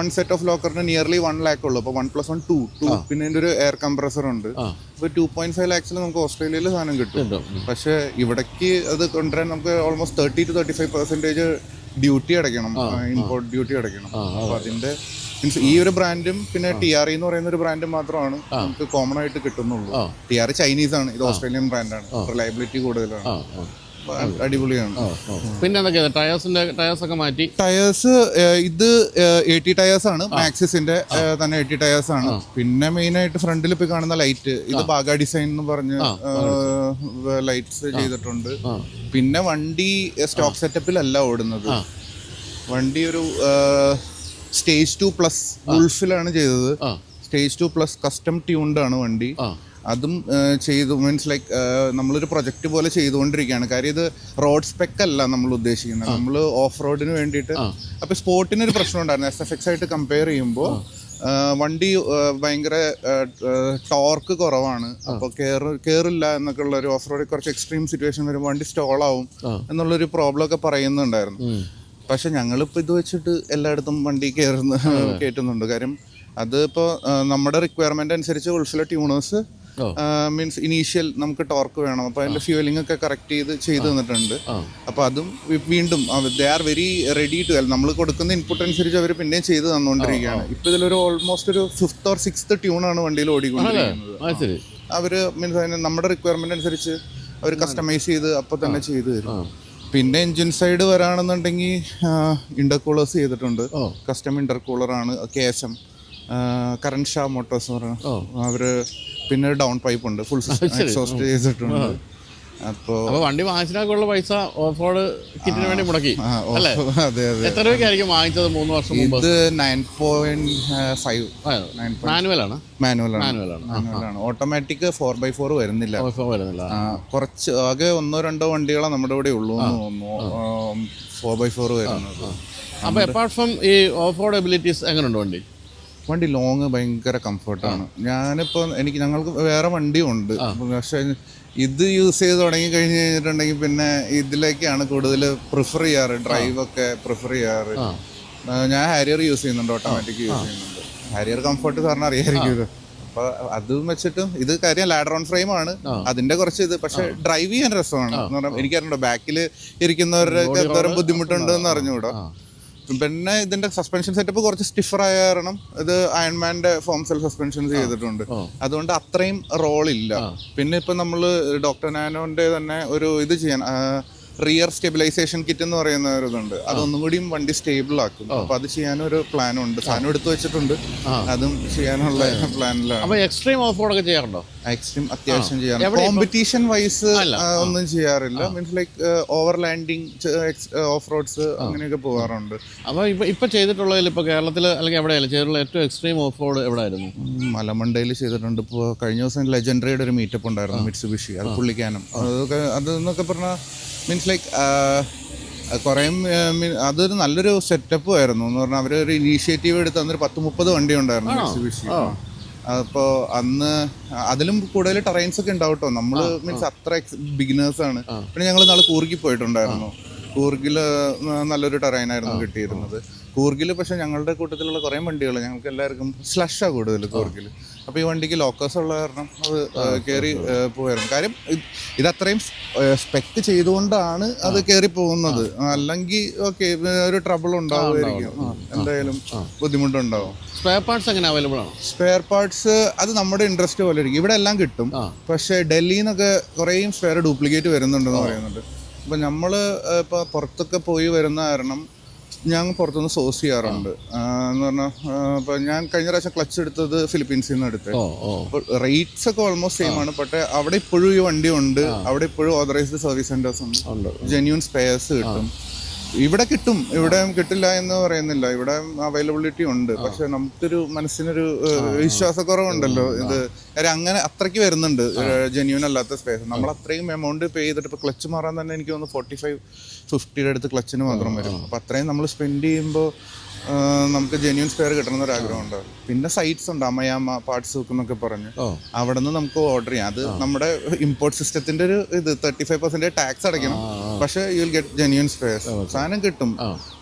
1 set of ലോക്കറിന് നിയർലി 1 lakh ഉള്ളൂ. അപ്പോൾ 1 + 1 2. പിന്നെ ഇതിൻ്റെ ഒരു എയർ കംപ്രസർ ഉണ്ട്. ഇപ്പോൾ 2.5 lakhs നമുക്ക് ഓസ്ട്രേലിയയിൽ സാധനം കിട്ടും. പക്ഷെ ഇവിടേക്ക് അത് കൊണ്ടുവരാൻ നമുക്ക് ഓൾമോസ്റ്റ് 30 to 35% ഡ്യൂട്ടി അടയ്ക്കണം, ഇമ്പോർട്ട് ഡ്യൂട്ടി അടയ്ക്കണം. അപ്പോൾ അതിന്റെ മീൻസ് ഈ ഒരു ബ്രാൻഡും പിന്നെ TRE എന്ന് പറയുന്ന ഒരു ബ്രാൻഡും മാത്രമാണ് നമുക്ക് കോമൺ ആയിട്ട് കിട്ടുന്നുള്ളൂ. TRE ചൈനീസ് ആണ്, ഇത് ഓസ്ട്രേലിയൻ ബ്രാൻഡാണ്. റിലയബിലിറ്റി കൂടുതലാണ്, അടിപൊളിയാണ്. പിന്നെ എന്തൊക്കെയാണ് ടയേഴ്സ് ഒക്കെ മാറ്റി? ടയേഴ്സ് ഇത് 80 ടയേഴ്സ് ആണ്, മാക്സിസിന്റെ തന്നെ 80 ടയേഴ്സ് ആണ്. പിന്നെ മെയിൻ ആയിട്ട് ഫ്രണ്ടിൽ ഇപ്പൊ കാണുന്ന ലൈറ്റ്, ഇത് ബാഗ ഡിസൈൻ എന്ന് പറഞ്ഞ് ലൈറ്റ്സ് ചെയ്തിട്ടുണ്ട്. പിന്നെ വണ്ടി സ്റ്റോക്ക് സെറ്റപ്പിലല്ല ഓടുന്നത്. വണ്ടി ഒരു Stage 2+ ഗൾഫിലാണ് ചെയ്തത്. Stage 2+ കസ്റ്റം ട്യൂൺഡ് ആണ് വണ്ടി. അതും ചെയ്തു. മീൻസ് ലൈക്ക് നമ്മളൊരു പ്രൊജക്റ്റ് പോലെ ചെയ്തുകൊണ്ടിരിക്കുകയാണ്. കാര്യം ഇത് റോഡ് സ്പെക്ക് അല്ല നമ്മൾ ഉദ്ദേശിക്കുന്നത്, നമ്മൾ ഓഫ് റോഡിന് വേണ്ടിയിട്ട്. അപ്പോൾ സ്പോർട്ടിനൊരു പ്രശ്നം ഉണ്ടായിരുന്നു. SFX ആയിട്ട് കമ്പയർ ചെയ്യുമ്പോൾ വണ്ടി ഭയങ്കര ടോർക്ക് കുറവാണ്. അപ്പോൾ കയറില്ല എന്നൊക്കെ ഉള്ള ഒരു ഓഫ് റോഡിൽ കുറച്ച് എക്സ്ട്രീം സിറ്റുവേഷൻ വരുമ്പോൾ വണ്ടി സ്റ്റോളാവും എന്നുള്ളൊരു പ്രോബ്ലം ഒക്കെ പറയുന്നുണ്ടായിരുന്നു. പക്ഷെ ഞങ്ങളിപ്പോൾ ഇത് വെച്ചിട്ട് എല്ലായിടത്തും വണ്ടി കയറ്റുന്നുണ്ട്. കാര്യം അത് ഇപ്പോൾ നമ്മുടെ റിക്വയർമെന്റ് അനുസരിച്ച് ഗൾഫിലെ ട്യൂണേഴ്സ് മീൻസ് ഇനീഷ്യൽ നമുക്ക് ടോർക്ക് വേണം. അപ്പോൾ അതിന്റെ ഫ്യൂവലിംഗ് ഒക്കെ കറക്റ്റ് ചെയ്ത് തന്നിട്ടുണ്ട്. അപ്പോൾ അതും വീണ്ടും they are very ready to help. നമ്മൾ കൊടുക്കുന്ന ഇൻപുട്ട് അനുസരിച്ച് അവർ പിന്നെയും ചെയ്ത് തന്നുകൊണ്ടിരിക്കുകയാണ്. ഇപ്പോൾ ഇതിലൊരു ഓൾമോസ്റ്റ് ഒരു 5th or 6th ട്യൂണാണ് വണ്ടിയിൽ ഓടിക്കൊണ്ടിരിക്കുന്നത്. അവർ മീൻസ് നമ്മുടെ റിക്വയർമെന്റ് അനുസരിച്ച് അവർ കസ്റ്റമൈസ് ചെയ്ത് അപ്പോൾ തന്നെ ചെയ്തു തരും. പിന്നെ എൻജിൻ സൈഡ് വരാണെന്നുണ്ടെങ്കിൽ ഇന്റർകൂളേഴ്സ് ചെയ്തിട്ടുണ്ട്. കസ്റ്റം ഇന്റർകൂളറാണ് KSM, കറന്റ് ഷാ മോട്ടോഴ്സ് എന്ന് പറയുന്നത്. അവര് പിന്നെ ഡൗൺ പൈപ്പ് ഉണ്ട്, ഫുൾ എക്സോസ്റ്റ് ചെയ്തിട്ടുണ്ട്. അപ്പോൾ വണ്ടി വാങ്ങിച്ചതിനൊക്കെയുള്ള പൈസ ഓഫ് റോഡ് കിറ്റിന് വേണ്ടി മുടക്കി അല്ലേ? അതെ അതെ. എത്ര രൂപയ്ക്കായിരിക്കും വാങ്ങിച്ചത് 3 വർഷം മുമ്പ്? ഇത് 9.5 മാനുവലാണ്. മാനുവലാണ്. ഓട്ടോമാറ്റിക് 4x4 വരുന്നില്ല. കുറച്ച് ആകെ 1-2 വണ്ടികളാണ് നമ്മുടെ ഇവിടെ ഉള്ളൂ എന്ന് തോന്നുന്നു 4x4 വരുന്നത്. അപ്പോൾ അപ്പാർട്ട് ഫ്രം ഈ ഓഫ് റോഡ് എബിലിറ്റീസ് എങ്ങനെയുണ്ട് വണ്ടി? ലോങ് ഭയങ്കര കംഫർട്ടാണ്. ഞാനിപ്പോൾ ഞങ്ങൾക്ക് വേറെ വണ്ടിയും ഉണ്ട്, പക്ഷെ ഇത് യൂസ് ചെയ്ത് തുടങ്ങി കഴിഞ്ഞ് കഴിഞ്ഞിട്ടുണ്ടെങ്കിൽ പിന്നെ ഇതിലേക്കാണ് കൂടുതൽ പ്രിഫർ ചെയ്യാറ്, ഡ്രൈവൊക്കെ പ്രിഫർ ചെയ്യാറ്. ഞാൻ ഹാരിയർ യൂസ് ചെയ്യുന്നുണ്ട്, ഓട്ടോമാറ്റിക് യൂസ് ചെയ്യുന്നുണ്ട്. ഹാരിയർ കംഫർട്ട് സാറിന് അറിയാമായിരിക്കും ഇത്. അപ്പോൾ അതും വെച്ചിട്ടും ഇത് കാര്യം ലാഡർ ഓൺ ഫ്രെയിം ആണ്, അതിന്റെ കുറച്ച് ഇത്. പക്ഷെ ഡ്രൈവ് ചെയ്യാൻ രസമാണ് എന്ന് പറഞ്ഞാൽ എനിക്കറിഞ്ഞോ ബാക്കിൽ ഇരിക്കുന്നവർക്ക് എന്തോരം ബുദ്ധിമുട്ടുണ്ട് എന്ന് അറിഞ്ഞുകൂടാ. പിന്നെ ഇതിന്റെ സസ്പെൻഷൻ സെറ്റപ്പ് കുറച്ച് സ്റ്റിഫർ ആയ കാരണം ഇത് അയൺമാന്റെ ഫോം സെൽ സസ്പെൻഷൻസ് ചെയ്തിട്ടുണ്ട്, അതുകൊണ്ട് അത്രയും റോൾ ഇല്ല. പിന്നെ ഇപ്പൊ നമ്മള് ഡോക്ടർ നാനോന്റെ തന്നെ ഒരു ഇത് ചെയ്യാൻ റിയർ സ്റ്റെബിലൈസേഷൻ കിറ്റ് എന്ന് പറയുന്ന ഒരു ഇതുണ്ട്, അതൊന്നും കൂടിയും വണ്ടി സ്റ്റേബിൾ ആക്കും. അപ്പൊ അത് ചെയ്യാനൊരു പ്ലാനുണ്ട്, സാധനം എടുത്തു വെച്ചിട്ടുണ്ട്, അതും ചെയ്യാനുള്ള പ്ലാനിലാണ്. എക്സ്ട്രീം ഓഫ് റോഡ് ഒക്കെ ചെയ്യാറുണ്ടോ? എക്സ്ട്രീം അത്യാവശ്യം ചെയ്യാറുണ്ട്. കോമ്പറ്റീഷൻ വൈസ് ഒന്നും ചെയ്യാറില്ല, means like overlanding off roads അങ്ങനെയൊക്കെ പോകാറുണ്ട്. അപ്പൊ ഇപ്പൊ ചെയ്തിട്ടുള്ളതിൽ ഇപ്പൊ കേരളത്തിൽ അല്ലെങ്കിൽ എവിടെയല്ല ചെയ്തിട്ടുള്ള ഏറ്റവും എക്സ്ട്രീം ഓഫ് റോഡ് എവിടെയായിരുന്നു? മലമണ്ടയിൽ ചെയ്തിട്ടുണ്ട്. ഇപ്പോൾ കഴിഞ്ഞ ദിവസം ലെജൻഡറിയുടെ ഒരു മീറ്റപ്പ് ഉണ്ടായിരുന്നു, മിറ്റ്സുബിഷി, അത് പുള്ളിക്കാനം. അതൊക്കെ അതെന്നൊക്കെ പറഞ്ഞാൽ മീൻസ് ലൈക്ക് കുറേ അതൊരു നല്ലൊരു സെറ്റപ്പും ആയിരുന്നു എന്ന് പറഞ്ഞാൽ അവരൊരു ഇനീഷ്യേറ്റീവ് എടുത്ത് അന്നൊരു 10-30 വണ്ടി ഉണ്ടായിരുന്നു മിറ്റ്സുബിഷി. അപ്പോൾ അന്ന് അതിലും കൂടുതൽ ടെറൈൻസ് ഒക്കെ ഉണ്ടാവും കേട്ടോ. നമ്മൾ മീൻസ് അത്ര ബിഗിനേഴ്സ് ആണ്. പിന്നെ ഞങ്ങൾ നാളെ കൂർഗിൽ പോയിട്ടുണ്ടായിരുന്നു. കൂർഗിൽ നല്ലൊരു ടെറൈനായിരുന്നു കിട്ടിയിരുന്നത്. കൂർഗിൽ പക്ഷെ ഞങ്ങളുടെ കൂട്ടത്തിലുള്ള കുറേ വണ്ടികൾ ഞങ്ങൾക്ക് എല്ലാവർക്കും സ്ലഷാണ് കൂടുതൽ കൂർഗിൽ. അപ്പോൾ ഈ വണ്ടിക്ക് ലോക്കേഴ്സ് ഉള്ള കാരണം അത് കയറി പോയായിരുന്നു. കാര്യം ഇതത്രയും സ്പെക്ക് ചെയ്തുകൊണ്ടാണ് അത് കയറി പോകുന്നത്, അല്ലെങ്കിൽ ഓക്കെ ഒരു ട്രബിൾ ഉണ്ടാവുമായിരിക്കും, എന്തായാലും ബുദ്ധിമുട്ടുണ്ടാവും. സ്പെയർ പാർട്സ് എങ്ങനെ അവൈലബിൾ ആണ്? സ്പെയർ പാർട്സ് അത് നമ്മുടെ ഇൻട്രസ്റ്റ് പോലെ ഇരിക്കും. ഇവിടെ എല്ലാം കിട്ടും, പക്ഷേ ഡൽഹിയിൽ നിന്നൊക്കെ കുറേയും സ്പെയർ ഡ്യൂപ്ലിക്കേറ്റ് വരുന്നുണ്ടെന്ന് പറയുന്നുണ്ട്. അപ്പോൾ നമ്മൾ ഇപ്പോൾ പുറത്തൊക്കെ പോയി വരുന്ന കാരണം ഞാൻ പുറത്തുനിന്ന് സോഴ്സ് ചെയ്യാറുണ്ട് എന്ന് പറഞ്ഞാൽ. ഇപ്പോൾ ഞാൻ കഴിഞ്ഞ പ്രാവശ്യം ക്ലച്ച് എടുത്തത് ഫിലിപ്പീൻസിൽ നിന്ന് എടുത്തത്. അപ്പോൾ റേറ്റ്സ് ഒക്കെ ഓൾമോസ്റ്റ് സെയിം ആണ്, പക്ഷേ അവിടെ ഇപ്പോഴും ഈ വണ്ടി ഉണ്ട്, അവിടെ ഇപ്പോഴും ഓതറൈസ്ഡ് സർവീസ് സെന്റേഴ്സ് ഉണ്ട്, ജെന്യൂൻ സ്പെയർസ് കിട്ടും. ഇവിടെ കിട്ടും, ഇവിടെ കിട്ടില്ല എന്ന് പറയുന്നില്ല, ഇവിടെ അവൈലബിലിറ്റി ഉണ്ട്. പക്ഷെ നമുക്കൊരു മനസ്സിനൊരു വിശ്വാസക്കുറവുണ്ടല്ലോ ഇത്. കാര്യം അങ്ങനെ അത്രയ്ക്ക് വരുന്നുണ്ട് ജെന്യൂൻ അല്ലാത്ത സ്പേസ്. നമ്മൾ അത്രയും എമൗണ്ട് പേ ചെയ്തിട്ട് ഇപ്പോൾ ക്ലച്ച് മാറാൻ തന്നെ എനിക്ക് തോന്നുന്നു 45-50 അടുത്ത് ക്ലച്ചിന് മാത്രം വരും. അപ്പം അത്രയും നമ്മൾ സ്പെൻഡ് ചെയ്യുമ്പോൾ നമുക്ക് ജെന്യൂൻ സ്പെയർ കിട്ടണമെന്നൊരാഗ്രഹം ഉണ്ടാവും. പിന്നെ സൈറ്റ്സ് ഉണ്ട്, അമയാമ പാർട്സ് എന്നൊക്കെ പറഞ്ഞ്, അവിടെ നിന്ന് നമുക്ക് ഓർഡർ ചെയ്യാം. അത് നമ്മുടെ ഇമ്പോർട്ട് സിസ്റ്റത്തിന്റെ ഒരു ഇത് 35% ടാക്സ് അടയ്ക്കണം, പക്ഷേ you will get genuine spare, സാധനം കിട്ടും.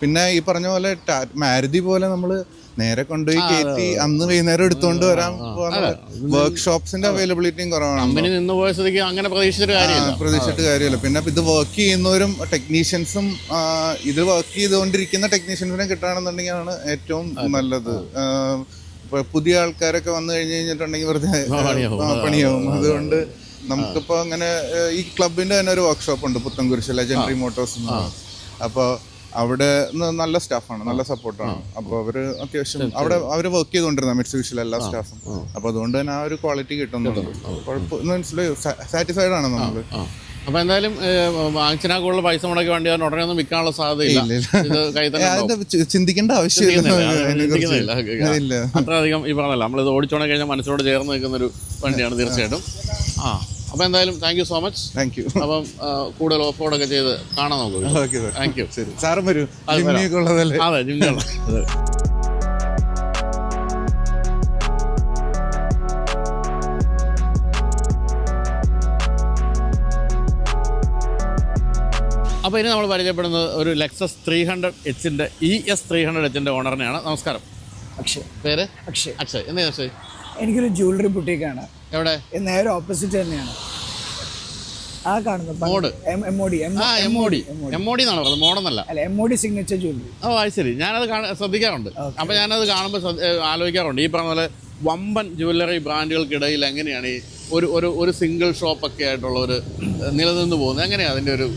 പിന്നെ ഈ പറഞ്ഞ പോലെ മാരുതി പോലെ നമ്മൾ നേരെ കൊണ്ടുപോയി കയറ്റി അന്ന് വൈകുന്നേരം എടുത്തുകൊണ്ട് വരാൻ വർക്ക്ഷോപ്സിന്റെ അവൈലബിലിറ്റിയും കുറവാണ്. അങ്ങനെ പ്രതീക്ഷിച്ചിട്ട് കാര്യമില്ല. പിന്നെ ഇത് വർക്ക് ചെയ്യുന്നവരും ടെക്നീഷ്യൻസും ഇത് വർക്ക് ചെയ്തുകൊണ്ടിരിക്കുന്ന ടെക്നീഷ്യൻസിനെ കിട്ടുകയാണെന്നുണ്ടെങ്കിൽ ആണ് ഏറ്റവും നല്ലത്. പുതിയ ആൾക്കാരൊക്കെ വന്നു കഴിഞ്ഞിട്ടുണ്ടെങ്കിൽ വെറുതെ പണിയാവും. അതുകൊണ്ട് നമുക്കിപ്പോൾ അങ്ങനെ ഈ ക്ലബിന്റെ തന്നെ ഒരു വർക്ക്ഷോപ്പ് ഉണ്ട് പുത്തൻകുരിശ്, ലെജൻഡറി മോട്ടോഴ്സ്. അപ്പോൾ അവിടെ നല്ല സ്റ്റാഫാണ്, നല്ല സപ്പോർട്ടാണ്. അപ്പോൾ അവര് അത്യാവശ്യം അവിടെ അവർ വർക്ക് ചെയ്തുകൊണ്ടിരുന്ന മിറ്റ്സുബിഷിയിലെ എല്ലാ സ്റ്റാഫും. അപ്പോൾ അതുകൊണ്ട് തന്നെ ആ ഒരു ക്വാളിറ്റി കിട്ടുന്നുണ്ട്. മനസ്സിലായി, സാറ്റിസ്ഫൈഡ് ആണ് നമ്മൾ. അപ്പൊ എന്തായാലും വാങ്ങിച്ചതിനേക്കുള്ള പൈസ മുടക്കി വണ്ടി ഉടനെ ഒന്നും വിൽക്കാനുള്ള സാധ്യതയില്ല. ചിന്തിക്കേണ്ട ആവശ്യമില്ല. അത്രയധികം ഈ പറഞ്ഞല്ല, നമ്മളിത് ഓടിച്ചോണെ കഴിഞ്ഞാൽ മനസ്സിനോട് ചേർന്ന് നിൽക്കുന്ന ഒരു വണ്ടിയാണ് തീർച്ചയായിട്ടും. അപ്പോൾ എന്തായാലും thank you so much. Thank you. അപ്പം കൂടുതൽ ഓഫ് റോഡൊക്കെ ചെയ്ത് കാണാൻ നോക്കും. Thank you. ശരി, സാറും വരൂ. അതെ, ജിമ്മിനുള്ള. അപ്പോൾ ഇനി നമ്മൾ പരിചയപ്പെടുന്നത് ഒരു ലെക്സസ് 300Hന്റെ ES 300Hന്റെ ഓണറിനെയാണ്. നമസ്കാരം. അക്ഷയ്. പേര്? അക്ഷയ്. അക്ഷയ്. എന്താ അക്ഷയ്? എനിക്കൊരു ജ്വല്ലറി ബുട്ടീക്കാണ്. എവിടെ? നേരെ ഓപ്പോസിറ്റ് തന്നെയാണ് ആ കാണുന്നത്. MOD എന്നാണ് പറയുന്നത്, മോഡെന്നല്ല. അല്ല, MOD സിഗ്നേച്ചർ ജ്വല്ലറി. അത് ശരി. ഞാനത് ശ്രദ്ധിക്കാറുണ്ട്. അപ്പോൾ ഞാനത് കാണുമ്പോൾ ആലോചിക്കാറുണ്ട്, ഈ പറഞ്ഞ പോലെ വമ്പൻ ജ്വല്ലറി ബ്രാൻഡുകൾക്കിടയിൽ എങ്ങനെയാണ് ഈ ഒരു സിംഗിൾ ഷോപ്പൊക്കെ ആയിട്ടുള്ള ഒരു നിലനിന്ന് പോകുന്നത്? എങ്ങനെയാണ് അതിൻ്റെ ഒരു?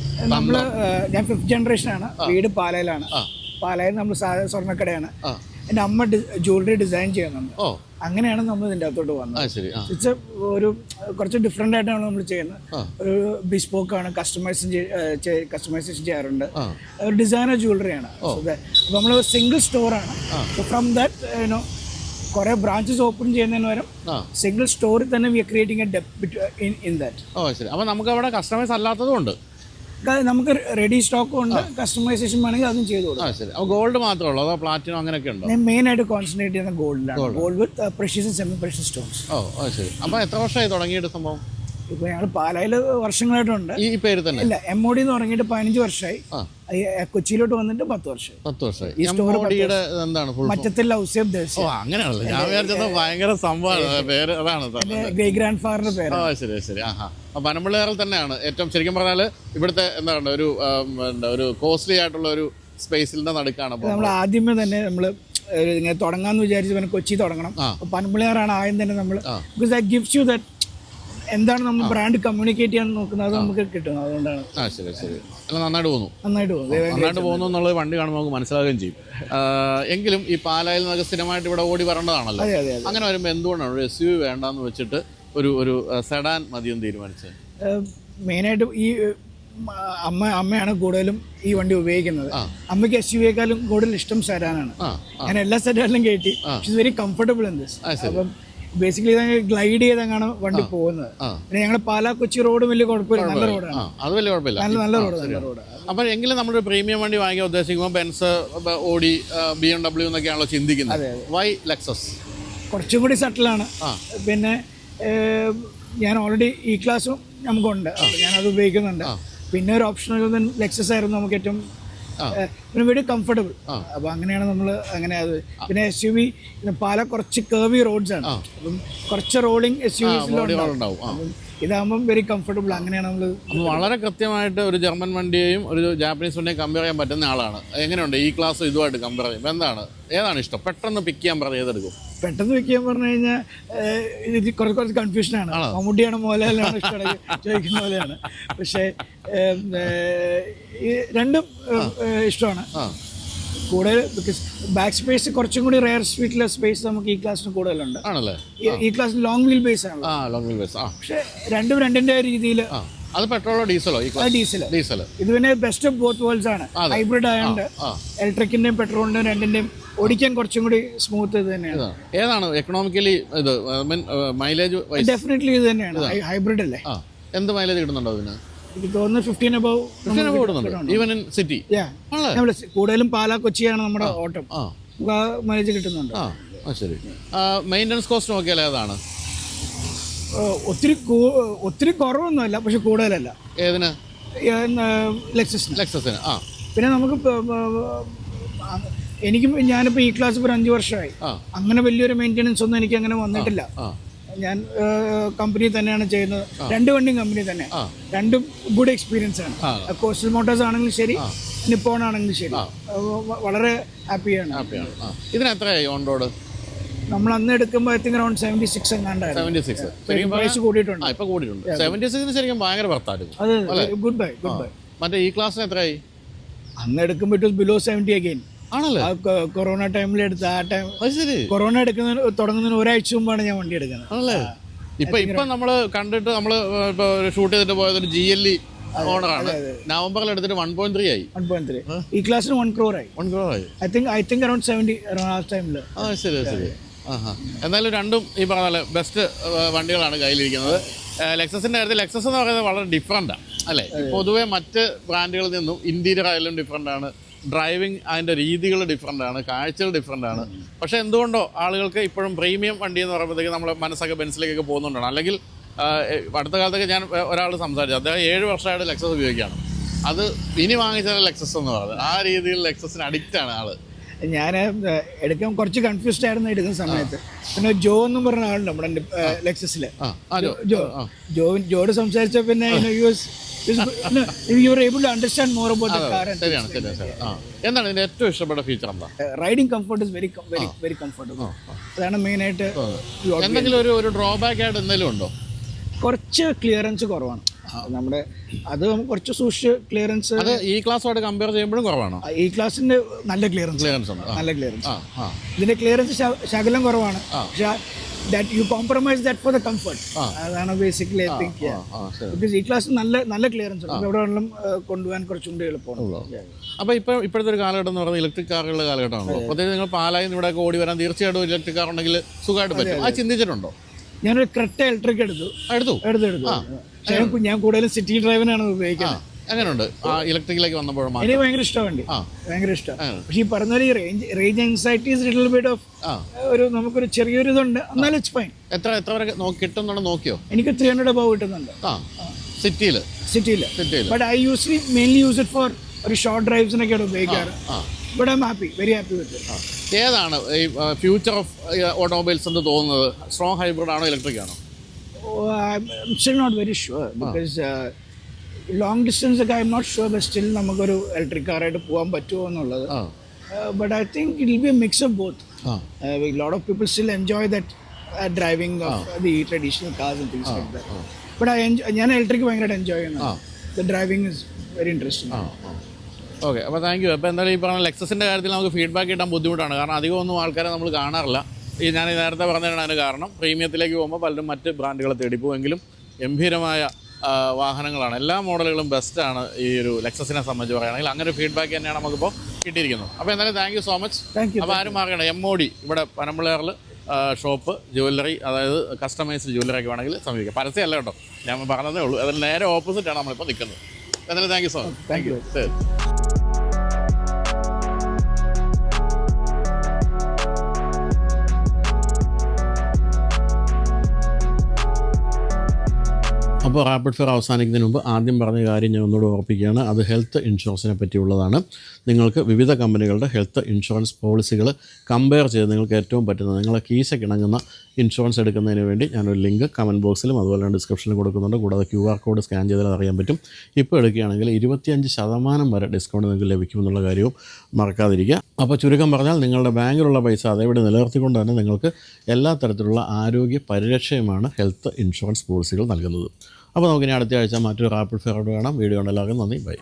ഞാൻ 5th ജനറേഷനാണ്. വീട് പാലയിലാണ്. പാലയിൽ നമ്മൾ സ്വർണ്ണക്കടയാണ്. എൻ്റെ അമ്മ ജ്വല്ലറി ഡിസൈൻ ചെയ്യുന്നുണ്ട്. ഓ അങ്ങനെയാണ് നമ്മൾ ഇതിൻ്റെ അകത്തോട്ട് വന്നത്. ആ ശരി. ആ ഇറ്റ്സ് ഒരു കുറച്ച് ഡിഫറെൻ്റ് ആയിട്ടാണ് നമ്മൾ ചെയ്യുന്നത്. ഒരു ബിസ്പോക്കാണ്, കസ്റ്റമൈസേഷൻ ചെയ്യാറുണ്ട്. ഒരു ഡിസൈനർ ജ്വല്ലറിയാണ്. അപ്പോൾ നമ്മൾ സിംഗിൾ സ്റ്റോറാണ്. ഫ്രം ദാറ്റ് കുറേ ബ്രാഞ്ചസ് ഓപ്പൺ ചെയ്യുന്നതിന് പകരം സിംഗിൾ സ്റ്റോറിൽ തന്നെ we are creating a depth in that. Oh ശരി. അപ്പോൾ നമുക്ക് അവിടെ കസ്റ്റമൈസ് അല്ലാത്തതും ഉണ്ട്. നമുക്ക് റെഡി സ്റ്റോക്കും ഉണ്ട്, കസ്റ്റമൈസേഷൻ വേണമെങ്കിൽ അതും ചെയ്തു കൊടുക്കും. ആ ശരി. അപ്പോൾ ഗോൾഡ് മാത്രമേ ഉള്ളൂ അതോ പ്ലാറ്റിനം അങ്ങനെയൊക്കെ ഉണ്ടോ? ഞാൻ മെയിനായിട്ട് കോൺസെൻട്രേറ്റ് ചെയ്യുന്ന ഗോൾഡിലാണ്. Gold with precious and semi precious stones. Oh ശരി. അപ്പോൾ എത്ര വർഷമായി തുടങ്ങിയിട്ട് സംഭവം? ഇപ്പോൾ ഞങ്ങൾ പാലായിൽ വർഷങ്ങളായിട്ടുണ്ട്. ഈ പേര് തന്നെ? ഇല്ല, MOD എന്ന് തുടങ്ങിയിട്ട് 15 വർഷമായി. കൊച്ചിയിലോട്ട് വന്നിട്ട് 10 വർഷമായി. 10 വർഷമായി. MODയുടെ എന്താണ് ഫുൾ? മറ്റത്തിൽ ഔസേബ് ദേശ്. ഓ അങ്ങനെയാണല്ലോ. ഞാൻ വിചാരിച്ചത് ഭയങ്കര സംഭവമാണ് പേര്. അതാണ് ഗ്രേറ്റ് ഗ്രാൻഡ് ഫാദറിന്റെ പേര്. ഓ ശരി ശരി. ആഹാ. അപ്പോൾ പനമ്പള്ളിയാറിൽ തന്നെയാണ് ഏറ്റവും ശരിക്കും പറഞ്ഞാൽ ഇവിടുത്തെ എന്താണ് ഒരു കോസ്റ്റ്ലി ആയിട്ടുള്ള ഒരു സ്പേസിന്റെ നടുക്കാണ്. അപ്പോൾ നമ്മൾ ആദ്യമേ തന്നെ നമ്മൾ ഇങ്ങനെ തുടങ്ങാമെന്ന് വിചാരിച്ചു. പിന്നെ കൊച്ചി തുടങ്ങണം. പനമ്പള്ളിയാറാണ് ആദ്യം തന്നെ നമ്മൾ. Because that gives you that എന്താണ് നമ്മൾ ബ്രാൻഡ് കമ്മ്യൂണിക്കേറ്റ് ചെയ്യാൻ നോക്കുന്നത്, അത് നമുക്ക് കിട്ടും. അതുകൊണ്ടാണ്. ആ ശരി ശരി. അല്ല നന്നായിട്ട് പോകുന്നു. നന്നായിട്ട് പോകുന്നു എന്നുള്ളത് വണ്ടി കാണുമ്പോൾ നമുക്ക് മനസ്സിലാവുകയും ചെയ്യും. എങ്കിലും ഈ പാലായിൽ നിന്നൊക്കെ സ്ഥിരമായിട്ട് ഇവിടെ ഓടി വരേണ്ടതാണല്ലോ. അങ്ങനെ വരുമ്പോൾ എന്തുകൊണ്ടാണ് ഒരു SUV വേണ്ടാന്ന് വെച്ചിട്ട് ഒരു സെഡാൻ മതിയെന്ന് തീരുമാനിച്ചത്? മെയിനായിട്ട് ഈ അമ്മയാണ് കൂടുതലും ഈ വണ്ടി ഉപയോഗിക്കുന്നത്. അമ്മയ്ക്ക് SUV-യേക്കാളും കൂടുതൽ ഇഷ്ടം സെഡാനാണ്. ഞാൻ എല്ലാ സെഡാനിലും കയറ്റി. It's very comfortable in this. അപ്പം ബേസിക്കലി ഇതങ്ങ് ഗ്ലൈഡ് ചെയ്തങ്ങാണ് വണ്ടി പോകുന്നത്. പിന്നെ ഞങ്ങൾ പാലാ കൊച്ചി റോഡ് വലിയ കുഴപ്പമില്ല, നല്ല റോഡാണ്. അത് വലിയ കുഴപ്പമില്ല, നല്ല റോഡ്. അപ്പോൾ എങ്കിലും നമ്മളൊരു പ്രീമിയം വണ്ടി വാങ്ങിക്കാൻ ഉദ്ദേശിക്കുമ്പോൾ ബെൻസ്, ഓഡി, BMW എന്നൊക്കെയാണല്ലോ ചിന്തിക്കുന്നത്. Why Lexus? കുറച്ചും കൂടി സട്ടിലാണ്. പിന്നെ ഞാൻ ഓൾറെഡി E-ക്ലാസ്സും നമുക്കുണ്ട്, ഞാനത് ഉപയോഗിക്കുന്നുണ്ട്. പിന്നെ ഒരു ഓപ്ഷണൽ ലെക്സസ് ആയിരുന്നു നമുക്ക് ഏറ്റവും പിന്നെ വെരി കംഫർട്ടബിൾ. അപ്പോൾ അങ്ങനെയാണ് നമ്മൾ അങ്ങനെ അത്. പിന്നെ SUV പാല കുറച്ച് കേർവി റോഡ്സ് ആണ്. അപ്പം കുറച്ച് റോളിംഗ് SUVs ഇതാകുമ്പം വെരി കംഫർട്ടബിൾ. അങ്ങനെയാണ് നമ്മൾ. അപ്പോൾ വളരെ കൃത്യമായിട്ട് ഒരു ജർമ്മൻ വണ്ടിയെയും ഒരു ജാപ്പനീസ് വണ്ടിയെയും കമ്പയർ ചെയ്യാൻ പറ്റുന്ന ആളാണ്. എങ്ങനെയുണ്ട് E-ക്ലാസ് ഇതുമായിട്ട് കമ്പയർ ചെയ്യുമ്പോൾ? ഏതാണ് ഇഷ്ടം? പെട്ടെന്ന് പിക്ക് ചെയ്യാൻ പറഞ്ഞാൽ ഏതെടുക്കും? പെട്ടെന്ന് പിക്ക് ചെയ്യാൻ പറഞ്ഞു കഴിഞ്ഞാൽ ഇത് കുറച്ച് കൺഫ്യൂഷനാണ്. മമ്മൂട്ടിയാണ് മോഹൻലാലാണ് ഇഷ്ടമാണ് ചോദിക്കുന്ന പോലെയാണ്. പക്ഷേ രണ്ടും ഇഷ്ടമാണ്. കൂടുതൽ ബിക്കോസ് ബാക്ക് സ്പേസ് കുറച്ചും കൂടി റെയർ സ്പീഡിലെ സ്പേസ് നമുക്ക് E-ക്ലാസ്സിന് കൂടുതലുണ്ട്. ആണല്ലേ? E-ക്ലാസ്സിന് ലോങ് വീൽ ബേസ് ആണ്. പക്ഷേ രണ്ടിന്റെ രീതിയിൽ. അത് പെട്രോളോ ഡീസലോ? ഡീസൽ. ഇത് പിന്നെ ബെസ്റ്റ് ഓഫ് ബോത്ത് വേൾഡ്സ് ആണ്. ഹൈബ്രിഡ് ആയതുകൊണ്ട് ഇലക്ട്രിക്കിന്റെയും പെട്രോളിന്റെയും രണ്ടിന്റെയും ഓടിക്കാൻ കുറച്ചും കൂടി സ്മൂത്ത് ഇത് തന്നെയാണ്. ഏതാണ് എക്കണോമിക്കലി ഇത് മൈലേജ്? ഡെഫിനറ്റ്ലി ഇത് തന്നെയാണ്. ഹൈബ്രിഡ് അല്ലേ? എന്ത് മൈലേജ് കിട്ടുന്നുണ്ടോ അതിന്? എനിക്ക് തോന്നുന്നു 15 above ഈവൻ ഇൻ സിറ്റി. കൂടുതലും പാലാ കൊച്ചിയാണ് നമ്മുടെ ഓട്ടം. മൈലേജ് കിട്ടുന്നുണ്ട്. ശരി. മെയിൻ്റനൻസ് കോസ്റ്റ് നോക്കിയാൽ ഏതാണ്? ഒത്തിരി കുറവൊന്നുമല്ല, പക്ഷെ കൂടുതലല്ല. ഏതിന്? ലെക്സസിന്. പിന്നെ നമുക്ക് ഞാനിപ്പോൾ E-ക്ലാസ് ഇപ്പോൾ 5 വർഷമായി. അങ്ങനെ വലിയൊരു മെയിൻ്റെനൻസ് ഒന്നും എനിക്ക് അങ്ങനെ വന്നിട്ടില്ല. ഞാൻ കമ്പനി തന്നെയാണ് ചെയ്യുന്നത്. 2 വണ്ടിയും കമ്പനി തന്നെ. രണ്ടും ഗുഡ് എക്സ്പീരിയൻസ് ആണ്. കോസ്റ്റൽ മോട്ടോഴ്സ് ആണെങ്കിലും ശരി, നിപ്പോൺ ആണെങ്കിലും ശരി, വളരെ ഹാപ്പിയാണ്. ഇതിന് എത്രയായി ഓൺ റോഡ്? നമ്മൾ അന്ന് എടുക്കുമ്പോൾ അറൗണ്ട് 76 എങ്ങാണ്ടായിരുന്നു. 76 പ്രൈസ് കൂടിയിട്ടുണ്ട്. ഇപ്പോൾ കൂടിയിട്ടുണ്ട്. 76 ശരിക്കും ഭയങ്കര വർത്തായിരുന്നു. അതെ, ഗുഡ് ബൈ. മറ്റേ E-ക്ലാസ്സിന് എത്രയായി? അന്ന് എടുക്കുമ്പോൾ ഇറ്റ് വാസ് ബിലോ 70 അഗൈൻ. ആണല്ലേ? കൊറോണ ടൈമിൽ എടുത്ത ആ ടൈം. കൊറോണ തുടങ്ങുന്നതിന് ഒരാഴ്ച മുമ്പാണ് ഞാൻ വണ്ടി എടുക്കുന്നത്. ആണല്ലേ? ഇപ്പം നമ്മൾ കണ്ടിട്ട് നമ്മൾ ഇപ്പോൾ ഷൂട്ട് ചെയ്തിട്ട് പോയത് ഒരു GLE ഓണറാണ്. നവംബറിൽ എടുത്തിട്ട് 1.3 ആയി. E-ക്ലാസ്സിന് 1 crore ആയി. I think around 70 ആ ടൈമിൽ. ശരി. എന്നാലും രണ്ടും ഈ പറഞ്ഞ ബെസ്റ്റ് വണ്ടികളാണ് കയ്യിലിരിക്കുന്നത്. ലെക്സസിൻ്റെ കാര്യത്തിൽ ലെക്സസ് എന്ന് പറയുന്നത് വളരെ ഡിഫറെൻറ്റാണ് അല്ലേ? പൊതുവേ മറ്റ് ബ്രാൻഡുകളിൽ നിന്നും ഇൻറ്റീരിയർ ആയാലും ഡിഫറെൻ്റാണ്, ഡ്രൈവിംഗ് അതിൻ്റെ രീതികൾ ഡിഫറെൻ്റാണ്, കാഴ്ചകൾ ഡിഫറെൻ്റാണ്. പക്ഷേ എന്തുകൊണ്ടോ ആളുകൾക്ക് ഇപ്പോഴും പ്രീമിയം വണ്ടി എന്ന് പറയുമ്പോഴത്തേക്ക് നമ്മൾ മനസ്സൊക്കെ ബെൻസിലേക്കൊക്കെ പോകുന്നുണ്ടാണ്. അല്ലെങ്കിൽ അടുത്ത കാലത്തൊക്കെ ഞാൻ ഒരാൾ സംസാരിച്ചു, അദ്ദേഹം 7 വർഷമായിട്ട് ലെക്സസ് ഉപയോഗിക്കുകയാണ്. അത് ഇനി വാങ്ങിച്ചാൽ ലെക്സസ് എന്ന് പറയുന്നത് ആ രീതിയിൽ ലെക്സസിന് അഡിക്റ്റാണ് ആള്. ഞാൻ എടുക്കാൻ കുറച്ച് കൺഫ്യൂസ്ഡ് ആയിരുന്നു എടുക്കുന്ന സമയത്ത്. പിന്നെ ജോ എന്നും പറഞ്ഞ ആളുണ്ട് നമ്മുടെ ലെക്സസിൽ. ജോയോട് സംസാരിച്ച പിന്നെ എന്താണ് ഇതിന്റെ ഏറ്റവും ഇഷ്ടപ്പെട്ട ഫീച്ചർ? എന്താ? Riding comfort is very comfortable. അതാണ് മെയിനായിട്ട്. എന്തെങ്കിലും ഒരു ഡ്രോബാക്ക് ആയിട്ട് എന്തെങ്കിലും ഉണ്ടോ? കുറച്ച് ക്ലിയറൻസ് കുറവാണ്. നമ്മുടെ അത് നമുക്ക് കുറച്ച് സൂക്ഷിച്ച് ക്ലിയറൻസ് അത് ഈ ക്ലാസ്സുമായിട്ട് കമ്പയർ ചെയ്യുമ്പോഴും കുറവാണോ? ഈ ക്ലാസ്സിന്റെ നല്ല ക്ലിയറൻസ് ഉണ്ട്. നല്ല ക്ലിയറൻസ്. ആ ആ ഇതിന്റെ ക്ലിയറൻസ് ശകലം കുറവാണ്. പക്ഷെ that you compromise that for the comfort. അതാണ് ബേസിക്കലി ഐ തിങ്ക്. ബിക്കോസ് ഈ ക്ലാസ് നല്ല ക്ലിയറൻസ് ഉണ്ട്. എവിടെ വേണമെങ്കിലും കൊണ്ടുപോകാൻ കുറച്ചുകൂടി എളുപ്പമാണ്. അപ്പോൾ ഇപ്പോഴത്തെ ഒരു കാലഘട്ടം എന്ന് പറയുന്നത് ഇലക്ട്രിക് കാറുകളുടെ കാലഘട്ടമാണല്ലോ. പ്രത്യേകിച്ച് നിങ്ങൾ പാലായിൽ നിന്ന് ഇവിടെയൊക്കെ ഓടി വരാൻ തീർച്ചയായിട്ടും ഇലക്ട്രിക് കാർ ഉണ്ടെങ്കിൽ സുഖമായിട്ട് പറ്റും. അത് ചിന്തിച്ചിട്ടുണ്ടോ? ഞാനൊരു ക്രെറ്റ ഇലക്ട്രിക് എടുത്തു. ഞാൻ കൂടുതലും സിറ്റി ഡ്രൈവിനാണ് ഉപയോഗിക്കുന്നത്. എങ്ങനെയുണ്ട് ഇലക്ട്രിക്കിലേക്ക് വന്നപ്പോഴും? എനിക്ക് ഭയങ്കര ഇഷ്ടമാണ്, ഭയങ്കര ഇഷ്ടം. പക്ഷെ ഈ പറഞ്ഞ പോലെ ഈ range anxieties little bit of ഒരു നമുക്കൊരു ചെറിയൊരു ഇതുണ്ട്. എന്നാലും ഇറ്റ്സ് ഫൈൻ. എത്ര വരെ കിട്ടുന്നുണ്ടോ നോക്കിയോ? എനിക്ക് 300 above കിട്ടുന്നുണ്ട് സിറ്റിയിൽ. But I യൂസ്ലി mainly use it for ഒരു ഷോർട്ട് ഡ്രൈവ്സിനൊക്കെയാണ് ഉപയോഗിക്കാറ്. But I am happy, very happy with it. ഏതാണ് ഈ ഫ്യൂച്ചർ ഓഫ് ഓട്ടോമൊബൈൽസ് എന്ന് തോന്നുന്നത്? സ്ട്രോങ് ഹൈബ്രിഡ് ആണോ ഇലക്ട്രിക് ആണോ? I'm still not very sure because long distance ഒക്കെ I'm not sure. But still നമുക്കൊരു ഇലക്ട്രിക് കാറായിട്ട് പോകാൻ പറ്റുമോ എന്നുള്ളത്. But I think it will be a mix of both. Lot of people still enjoy that driving of the traditional cars and things like that. But ഞാൻ electric ഭയങ്കരമായിട്ട് enjoy ചെയ്യുന്നു. The driving is very interesting. Okay, അപ്പോൾ thank you. അപ്പോൾ എന്തായാലും ഈ പറഞ്ഞ ലെക്സസിൻ്റെ കാര്യത്തിൽ നമുക്ക് ഫീഡ്ബാക്ക് കിട്ടാൻ ബുദ്ധിമുട്ടാണ്. കാരണം അധികം ഒന്നും ആൾക്കാരെ നമ്മൾ കാണാറില്ല. ഞാൻ നേരത്തെ പറഞ്ഞതാണ് അതിന് കാരണം. പ്രീമിയത്തിലേക്ക് പോകുമ്പോൾ പലരും മറ്റ് ബ്രാൻഡുകളെ തേടിപ്പോവെങ്കിലും ഗംഭീരമായ വാഹനങ്ങളാണ്. എല്ലാ മോഡലുകളും ബെസ്റ്റാണ് ഈ ഒരു ലെക്സസിനെ സംബന്ധിച്ച് പറയുകയാണെങ്കിൽ. അങ്ങനെ ഒരു ഫീഡ്ബാക്ക് തന്നെയാണ് നമുക്കിപ്പോൾ കിട്ടിയിരിക്കുന്നത്. അപ്പോൾ എന്തായാലും താങ്ക് യു സോ മച്ച്. അപ്പോൾ ആരും മാറണം, MOD ഇവിടെ പനമ്പിളയാറിൽ ഷോപ്പ്, ജ്വല്ലറി, അതായത് കസ്റ്റമൈസ്ഡ് ജ്വല്ലറി ഒക്കെ വേണമെങ്കിൽ സമീപിക്കാം. പരസ്യമല്ല കേട്ടോ, ഞാൻ പറഞ്ഞതേ ഉള്ളൂ. അതിന് നേരെ ഓപ്പോസിറ്റാണ് നമ്മളിപ്പോൾ നിൽക്കുന്നത്. എന്തായാലും thank you so much. Thank you. ശരി. അപ്പോൾ റാപ്പിഡ് ഫെയർ അവസാനിക്കുന്നതിന് മുമ്പ് ആദ്യം പറഞ്ഞ കാര്യം ഞാൻ ഒന്നുകൂടെ ഓർപ്പിക്കുകയാണ്. അത് ഹെൽത്ത് ഇൻഷുറൻസിനെ പറ്റിയുള്ളതാണ്. നിങ്ങൾക്ക് വിവിധ കമ്പനികളുടെ ഹെൽത്ത് ഇൻഷുറൻസ് പോളിസികൾ കമ്പയർ ചെയ്ത് നിങ്ങൾക്ക് ഏറ്റവും പറ്റുന്ന നിങ്ങളെ കീശയ്ക്ക് ഇണങ്ങുന്ന ഇൻഷുറൻസ് എടുക്കുന്നതിന് വേണ്ടി ഞാനൊരു ലിങ്ക് കമൻറ്റ് ബോക്സിലും അതുപോലെ തന്നെ ഡിസ്ക്രിപ്ഷനിൽ കൊടുക്കുന്നുണ്ട്. കൂടാതെ QR കോഡ് സ്കാൻ ചെയ്താൽ അറിയാൻ പറ്റും. ഇപ്പോൾ എടുക്കുകയാണെങ്കിൽ 25% വരെ ഡിസ്കൗണ്ട് നിങ്ങൾക്ക് ലഭിക്കുമെന്നുള്ള കാര്യവും മറക്കാതിരിക്കുക. അപ്പോൾ ചുരുക്കം പറഞ്ഞാൽ നിങ്ങളുടെ ബാങ്കിലുള്ള പൈസ അതേപടി നിലനിർത്തിക്കൊണ്ട് തന്നെ നിങ്ങൾക്ക് എല്ലാ തരത്തിലുള്ള ആരോഗ്യ പരിരക്ഷയുമാണ് ഹെൽത്ത് ഇൻഷുറൻസ് പോളിസികൾ നൽകുന്നത്. അപ്പോൾ നമുക്കിനി അടുത്ത ആഴ്ച മറ്റൊരു റാപ്പിഡ് ഫെയറോട് കാണാം. വീഡിയോ ഉണ്ടെല്ലാവർക്കും നന്ദി. ബൈ.